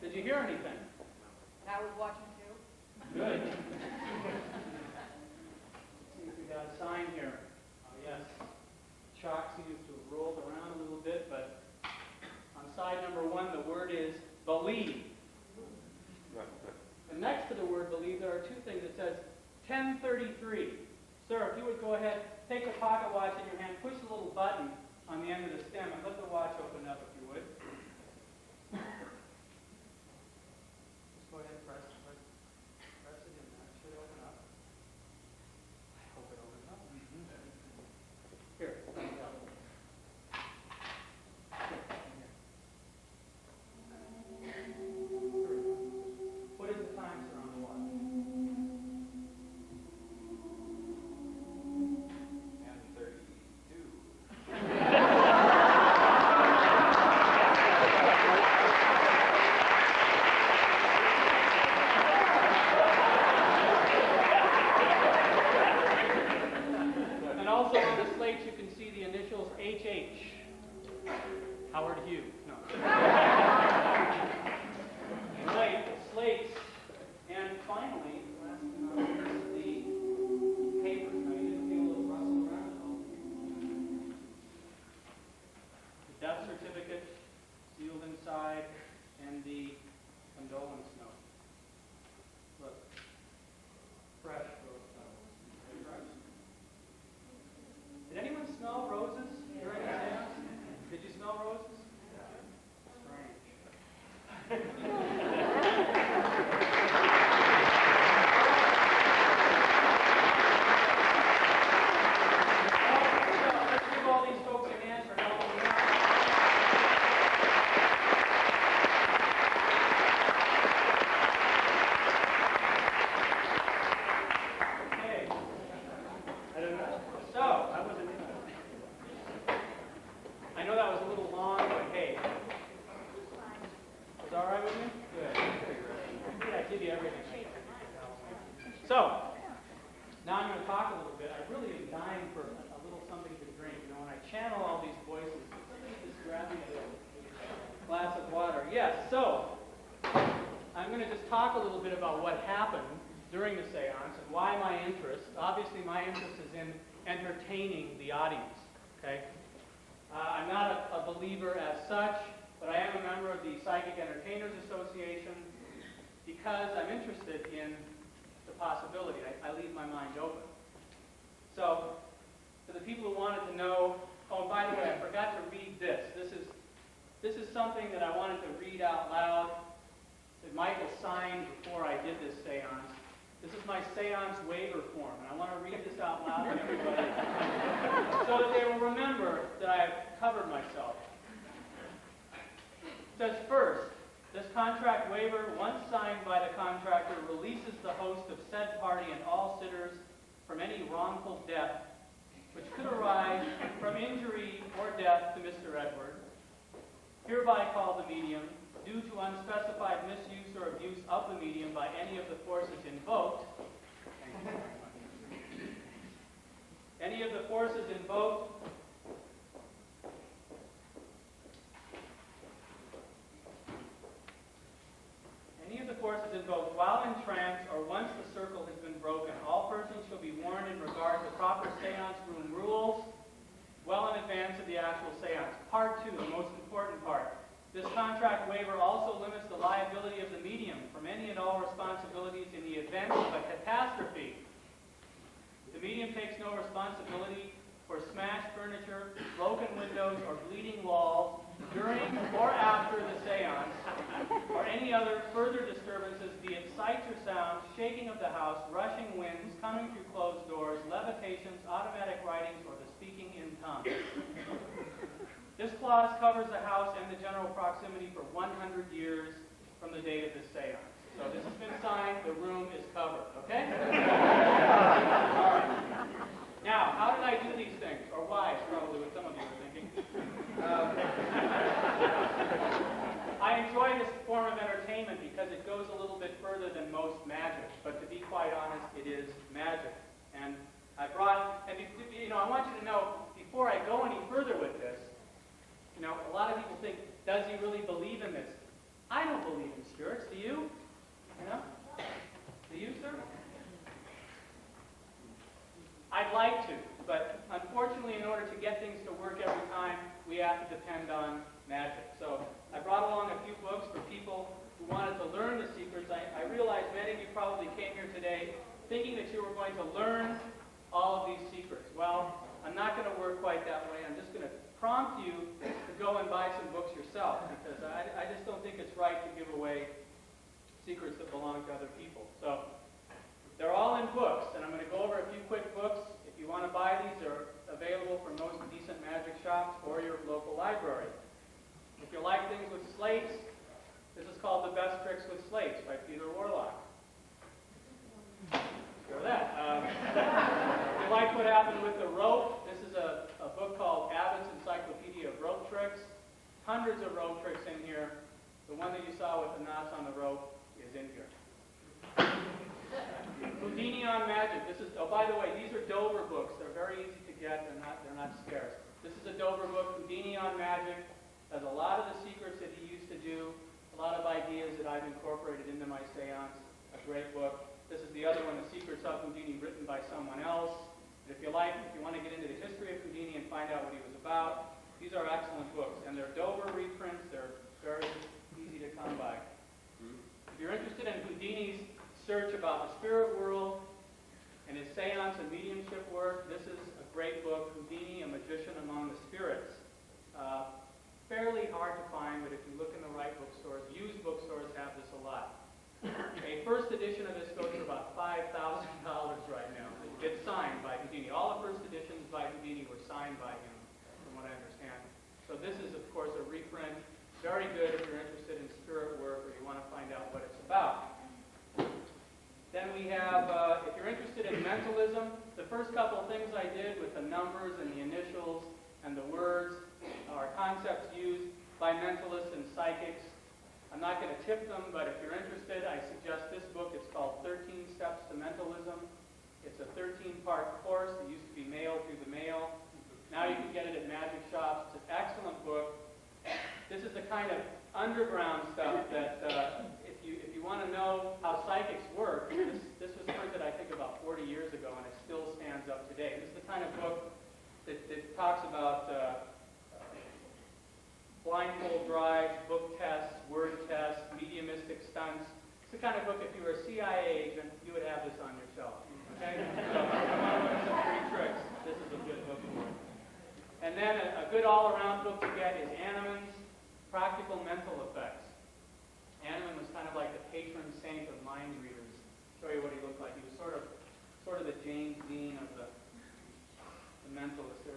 Did you hear anything? I was watching too. Good. Let's see if we got a sign here. Oh, yes. Chalk seems to have rolled around a little bit, but on side number 1, the word is believe. And next to the word believe, there are two things. It says 1033. Sir, if you would go ahead, take the pocket watch in your hand, push the little button on the end of the stem, and let the watch open up, if you would. Just go ahead and press it in there. It should open up. I hope it opens up. Here, let me help. give you everything. So, now I'm going to talk a little bit. I really am dying for a little something to drink. You know, when I channel all these voices, somebody just grab me a glass of water. Yes, so I'm going to just talk a little bit about what happened during the seance and why my interest. Obviously, my interest is in entertaining the audience. Okay? I'm not a believer as such, but I am a member of the Psychic Entertainers Association because I'm interested in the possibility. I leave my mind open. So, for the people who wanted to know, oh, and by the way, I forgot to read this. This is something that I wanted to read out loud that Michael signed before I did this seance. This is my seance waiver form, and I want to read this out loud to everybody so that they will remember that I have covered myself. It says, first, this contract waiver, once signed by the contractor, releases the host of said party and all sitters from any wrongful death which could arise from injury or death to Mr. Edward, hereby called the medium, due to unspecified misuse or abuse of the medium by any of the forces invoked. Any of the forces invoked while in trance or once the circle has been broken, all persons shall be warned in regard to proper seance room rules well in advance of the actual seance. Part 2, the most important part. This contract waiver also limits the liability of the medium from any and all responsibilities in the event of a catastrophe. The medium takes no responsibility for smashed furniture, broken windows, or bleeding walls during or after the seance, or any other further disturbances, be it sights or sounds, shaking of the house, rushing winds, coming through closed doors, levitations, automatic writings, or the speaking in tongues. This clause covers the house and the general proximity for 100 years from the date of this seance. So this has been signed, the room is covered, okay? All right. Now, how did I do these things? Or why, is probably what some of you are thinking. I enjoy this form of entertainment because it goes a little bit further than most magic. But to be quite honest, it is magic. And I want you to know, before I go any further with this, a lot of people think, does he really believe in this? I don't believe in spirits. Do you? Do you, sir? I'd like to, but unfortunately, in order to get things to work every time, we have to depend on magic. So I brought along a few books for people who wanted to learn the secrets. I realize many of you probably came here today thinking that you were going to learn all of these secrets. Well, I'm not going to work quite that way. I'm just going to prompt you to go and buy some books yourself, because I just don't think it's right to give away secrets that belong to other people. So they're all in books, and I'm going to go over a few quick books. If you want to buy these, they're available from most decent magic shops or your local library. If you like things with slates, this is called The Best Tricks with Slates by Peter Warlock. Hear that. If you like what happened with the rope, this is a book called Abbott's Encyclopedia of Rope Tricks. Hundreds of rope tricks in here. The one that you saw with the knots on the rope is in here. Houdini on Magic. By the way, these are Dover books. They're very easy to get. They're not scarce. This is a Dover book, Houdini on Magic. Has a lot of the secrets that he used to do, a lot of ideas that I've incorporated into my seance. A great book. This is the other one, The Secrets of Houdini, written by someone else. And if you want to get into the history of Houdini and find out what he was about, these are excellent books. And they're Dover reprints. They're very easy to come by. If you're interested in Houdini's search about the spirit world and his seance and mediumship work, this is a great book, Houdini, A Magician Among the Spirits. Fairly hard to find, but if you look in the right bookstores, used bookstores have this a lot. A first edition of this goes for about $5,000 right now. It's signed by Houdini. All the first editions by Houdini were signed by him, from what I understand. So this is, of course, a reprint. Very good if you're interested in spirit work or you want to find out what it's about. Then we have, if you're interested in mentalism, the first couple of things I did with the numbers and the initials and the words are concepts used by mentalists and psychics. I'm not going to tip them, but if you're interested, I suggest this book. It's called 13 Steps to Mentalism. It's a 13-part course. It used to be mailed through the mail. Now you can get it at magic shops. It's an excellent book. This is the kind of underground stuff that if you want to know how psychics work, this was printed, I think, about 40 years ago, and it still stands up today. This is the kind of book that talks about blindfold drives, book tests, word tests, mediumistic stunts. It's the kind of book, if you were a CIA agent, you would have this on your shelf. Okay? So if you want to learn some free tricks, this is a good book for it. And then a good all-around book to get is Animan's Practical Mental Effects. Animan was kind of like the patron saint of mind readers. I'll show you what he looked like. He was sort of the James Dean of the mentalist.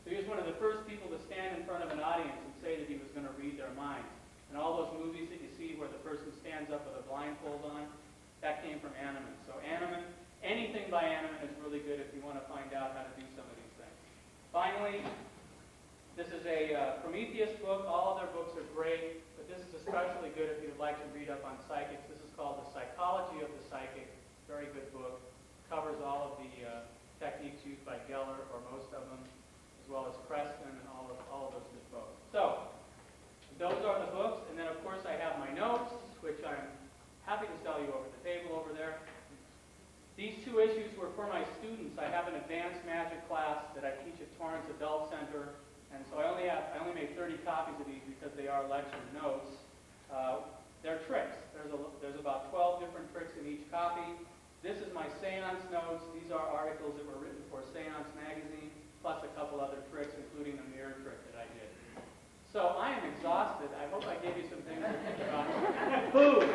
So he was one of the first people to stand in front of an audience and say that he was going to read their minds. And all those movies that you see where the person stands up with a blindfold on, that came from Animan. So Animan, anything by Animan is really good if you want to find out how to do some of these things. Finally, this is a Prometheus book. All of their books are great, but this is especially good if you'd like to read up on psychics. This is called The Psychology of the Psychic. Very good book. Covers all of the techniques used by Geller, or most of them, as well as Preston and all of those good books. So, those are the books, and then of course I have my notes, which I'm happy to sell you over the table over there. These two issues were for my students. I have an advanced magic class that I teach at Torrance Adult Center, and so I only made 30 copies of these because they are lecture notes. They're tricks. There's about 12 different tricks in each copy. This is my seance notes. These are articles that were written for Seance Magazine, plus a couple other tricks, including the mirror trick that I did. So I am exhausted. I hope I gave you some things to think about. Food.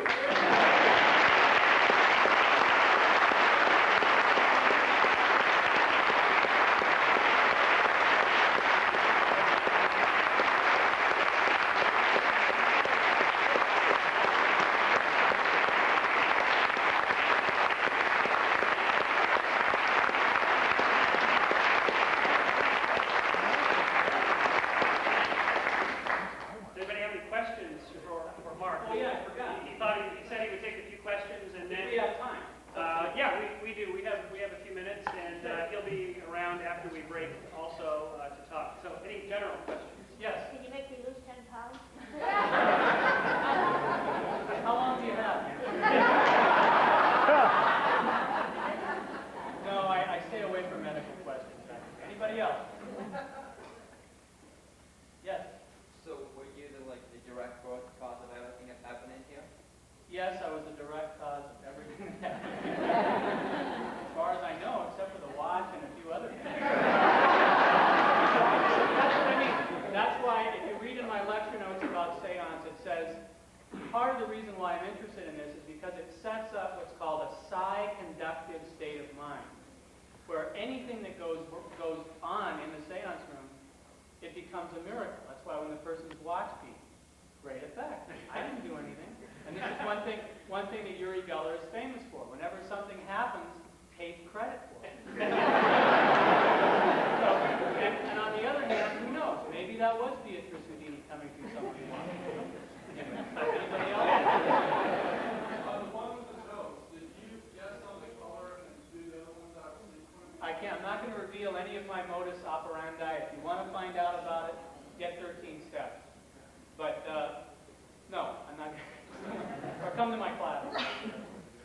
Yes, I was the direct cause of everything that happened. As far as I know, except for the watch and a few other things. That's why if you read in my lecture notes about seance, it says, part of the reason why I'm interested in this is because it sets up what's called a psi-conductive state of mind, where anything that goes on in the seance room, it becomes a miracle. That's why when the person's watch beeps, great effect. I didn't do anything. And this is one thing that Uri Geller is famous for. Whenever something happens, take credit for it. And on the other hand, who knows? Maybe that was Beatrice Houdini coming through somebody's watch. Anybody else? On one of the notes, did you guess on the color and do the other ones actually? I can't. I'm not going to reveal any of my modus operandi. If you want to find out about it, get 13 steps. But no, I'm not. Or come to my class.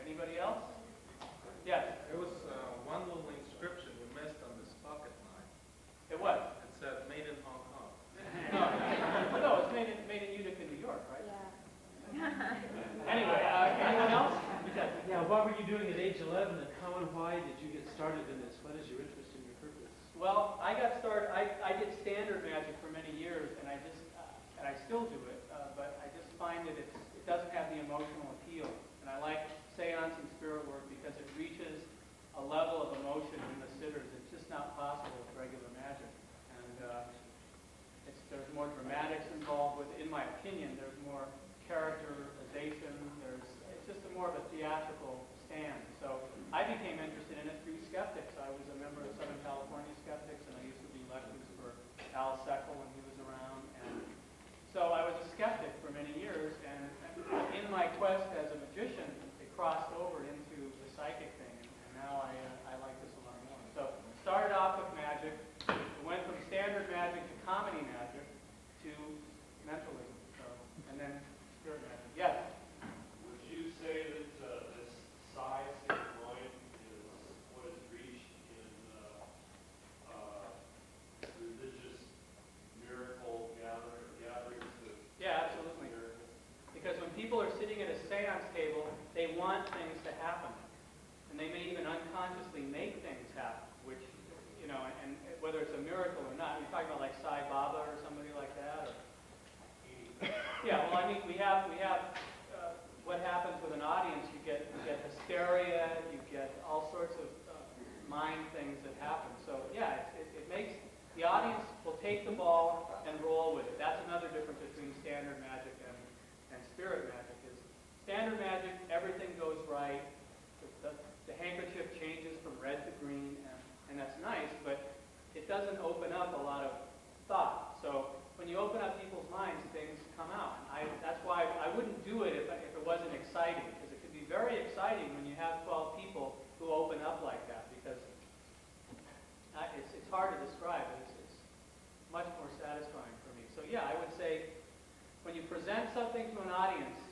Anybody else? Yes. There was one little inscription we missed on this pocket line. It was. It said "Made in Hong Kong." No, it's made in Utica, New York, right? Yeah. Anyway, anyone else? Yes. Yeah, what were you doing at age 11, and how and why did you get started in this? What is your interest and your purpose? Well, I got started. I did standard magic for many years, and I still do it, but I just find that it doesn't have the emotional appeal. And I like seance and spirit work because it reaches a level of emotion in the sitters. It's just not possible with regular magic. And there's more dramatics involved with it. In my opinion, there's more characterization. It's just more of a theatrical stand. So I became interested in it through Skeptics. I was a member of Southern California Skeptics, and I used to do lectures for Al Seckel when he was around. And so I was a skeptic for many quest as a magician, it crossed over into the psychic thing, and now I like this a lot more. So started off with magic, it went from standard magic to comedy magic to mentalism, so, and then spirit magic. Yes? Would you say that this psi state of mind is what is reached in religious miracle gatherings of Yeah, absolutely. miracles? Because when people are sitting at a seance table, they want things to happen. And they may even unconsciously make things happen, which, you know, and whether it's a miracle or not. You're talking about like Sai Baba or somebody like that? Or, yeah, well, I mean, we have what happens with an audience. You get hysteria, you get all sorts of mind things that happen. So, yeah, it makes, the audience will take the ball and roll with it. That's another difference between standard magic and spirit magic. Is standard magic, everything goes right. The handkerchief changes from red to green, and that's nice, but it doesn't open up a lot of thought. So when you open up people's minds, things come out. That's why I wouldn't do it if it wasn't exciting, because it could be very exciting when you have 12 people who open up like that, because it's hard to describe. It's much more satisfying for me. So yeah, I would say when you present something to an audience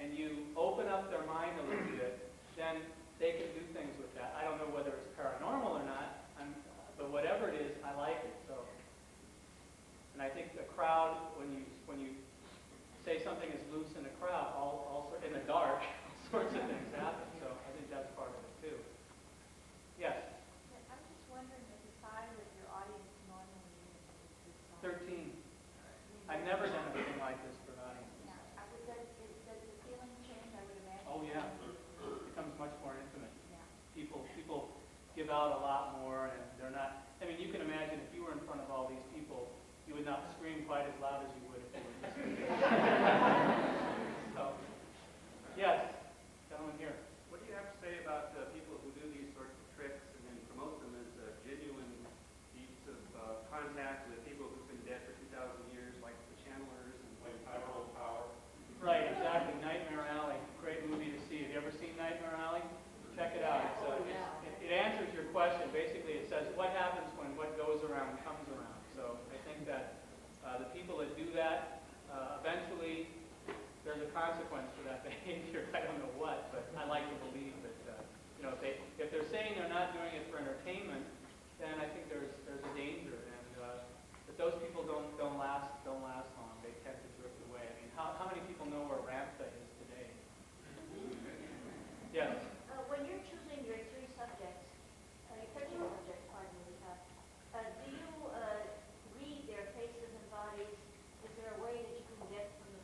and you open up their mind a little bit, then they can do things with that. I don't know whether it's paranormal or not, but whatever it is, I like it. So, and I think the crowd, when you say something is loose in a crowd, in the dark, all sorts of things happen. So I think that's part of it too. Yes. I'm just wondering if the size of your audience normally is 13. I've never done anything like this for an audience. Yeah, does the feeling change, I would imagine? Oh yeah, it becomes much more intimate. Yeah. People give out a lot more, and they're not. I mean, you can imagine if you were in front of all these people, you would not scream quite as loud as you would if you were just. So, yes, gentleman here. What do you have to say about people who do these sorts of tricks and then promote them as genuine feats of contact with people who've been dead for 2,000 years, like the channelers and Like Tyrone Power? Right, exactly. Nightmare Alley, great movie to see. Have you ever seen Nightmare Alley? Check it out. It answers your question. Basically, it says what happens when what goes around comes around. So I think that the people that do that, eventually there's a consequence for that behavior. I don't know what, but I like to believe that if they're saying they're not doing it for entertainment, then I think there's a danger, and but those people don't last long. They tend to drift away. I mean, how many people know where Ramtha is today? Yes. When you're choosing your three subjects, your 13 subjects, pardon me, do you read their faces and bodies? Is there a way that you can get from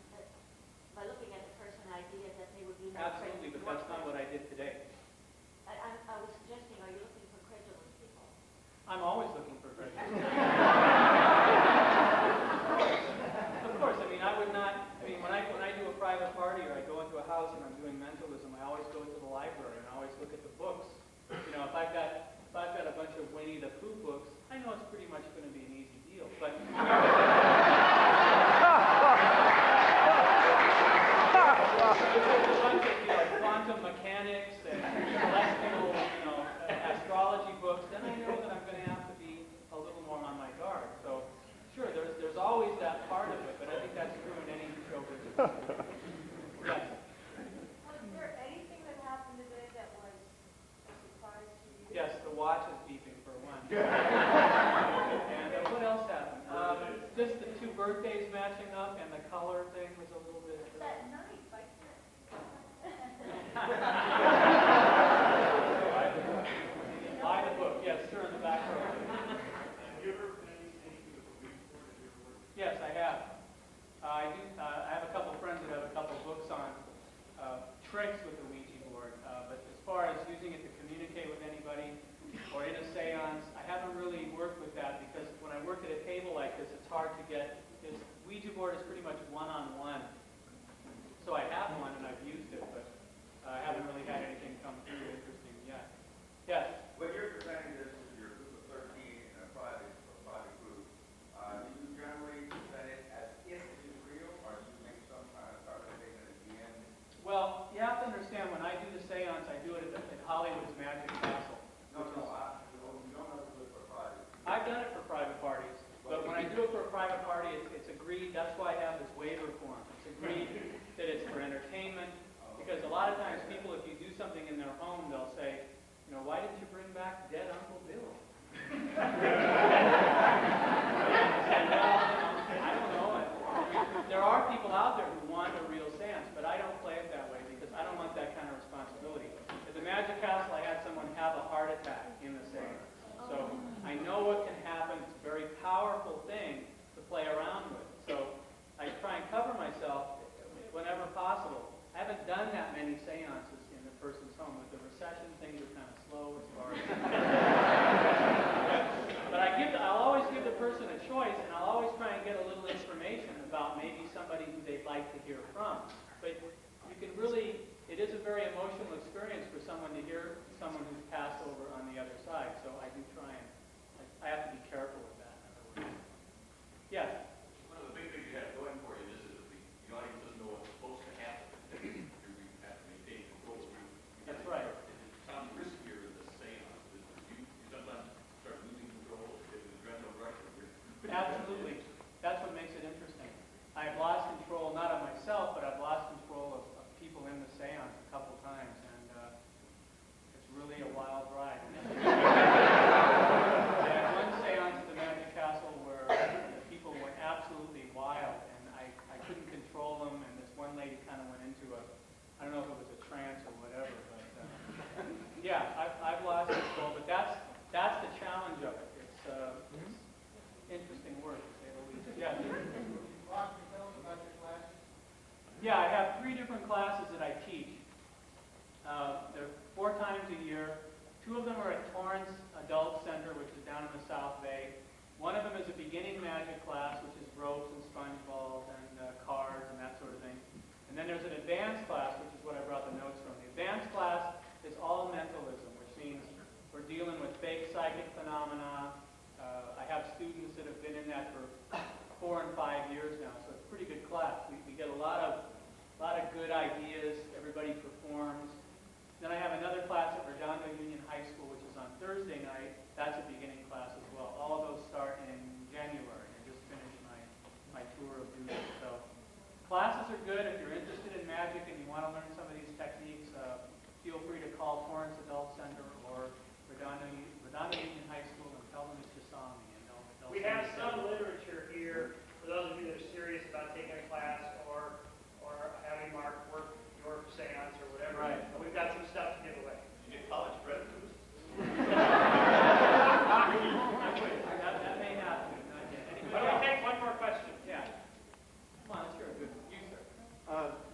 by looking at the person idea that they would be more Absolutely, but that's not what I did today. I was suggesting, are you looking for credulous people? I'm always looking for credulous. Of course, I mean, when I do a private party or I go into a house and I'm doing mentalism, I always go to the library and I always look at the books. You know, if I've got a bunch of Winnie the Pooh books, I know it's pretty much going to be an easy deal. But quantum mechanics and celestial, astrology books, then I know that I'm going to have to be a little more on my guard. So, sure, there's always that part of it, but I think that's true in any show business. Yes. Was there anything that happened today that was a surprise to you? Yes, the watch is beeping for one. And what else happened? Just the two birthdays matching up, and the color thing was a little bit. That knife, I Buy the book, yes, sir, in the back row. Have you ever been anything with a Ouija board? Have you ever worked? Yes, I have. I do. I have a couple friends that have a couple books on tricks with the Ouija board. But as far as using it to communicate with anybody or in a seance, I haven't really worked with that because when I work at a table like this, it's hard to get. This Ouija board is pretty much one-on-one. So I have one and I've used it, but I haven't really something in their home, they'll say, you know, why didn't you bring back dead Uncle Bill? I don't know. There are people out there who want a real seance, but I don't play it that way because I don't want that kind of responsibility. At the Magic Castle, I had someone have a heart attack in the seance. So I know what can happen. It's a very powerful thing to play around with. So I try and cover myself whenever possible. I haven't done that many seances in the person's home. With the recession, things are kind of slow as far as... But I'll always give the person a choice, and I'll always try and get a little information about maybe somebody who they'd like to hear from. But you can really, it is a very emotional experience for someone to hear someone who's passed over on the other side. So I do try and, I have to be careful with that. In other words. Yes? One of the big things you have going for you is that the audience doesn't know what's supposed to happen. You have to maintain control. That's right. It sounds riskier in the seance. You sometimes start losing control, getting the adrenaline rush. Absolutely. That's what makes it interesting. I've lost control, not of myself, but I've lost control of people in the seance a couple times, and it's really a wild ride. I had one seance at the Magic Castle where the people went absolutely wild, and I couldn't control them, and this one lady kind of went into I don't know if it was a trance or whatever, but yeah, I've lost control, but that's the challenge of it. It's interesting work, to say the least. Yeah. Yeah, I have 3 different classes that I teach. They're 4 times a year. 2 of them are at Torrance Adult Center, which is down in the South Bay. One of them is a beginning magic class, which is ropes and sponge balls and cards and that sort of thing. And then there's an advanced class, which is what I brought the notes from. The advanced class is all mentalism, which means we're dealing with fake psychic phenomena. I have students that have been in that for 4 and 5 years now, so it's a pretty good class. We get a lot of good ideas. Everybody performs. Then I have another class at Redondo Union High School, which is on Thursday night. That's a beginning class as well. All of those start in January. I just finished my tour of duty. So classes are good. If you're interested in magic and you want to learn some of these techniques, feel free to call Torrance Adult Center or Redondo Union High School and tell them that you saw me. And they'll We have some literature here for those of you that are serious about taking a class or having Mark work your seance or whatever. Right. We've got some stuff to give away. You get college credit for this. That may happen. Not yet. Why don't we take one more question? Yeah. Come on, let's hear a good one. You, sir.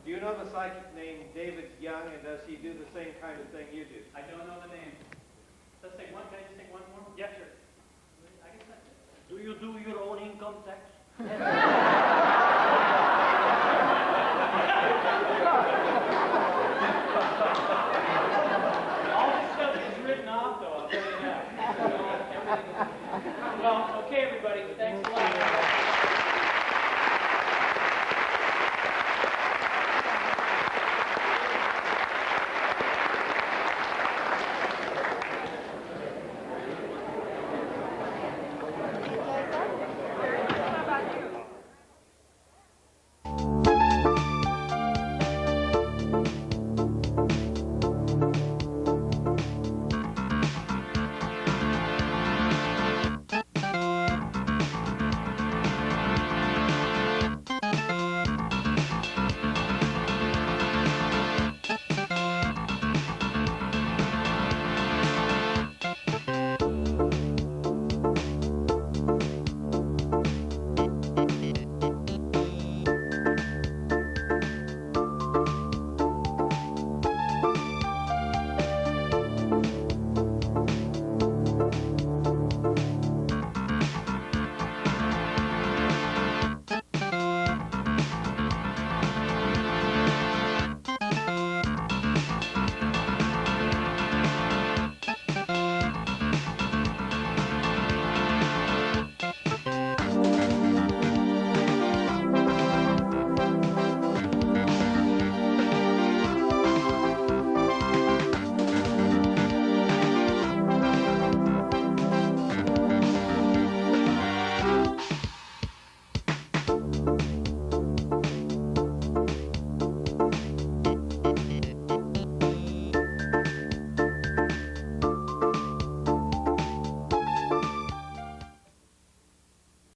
Do you know the psychic named David Young, and does he do the same kind of thing you do? I don't know the name. Let's take one. Can I just take one more? Yeah, sure. I guess that's it. Do you do your own income tax?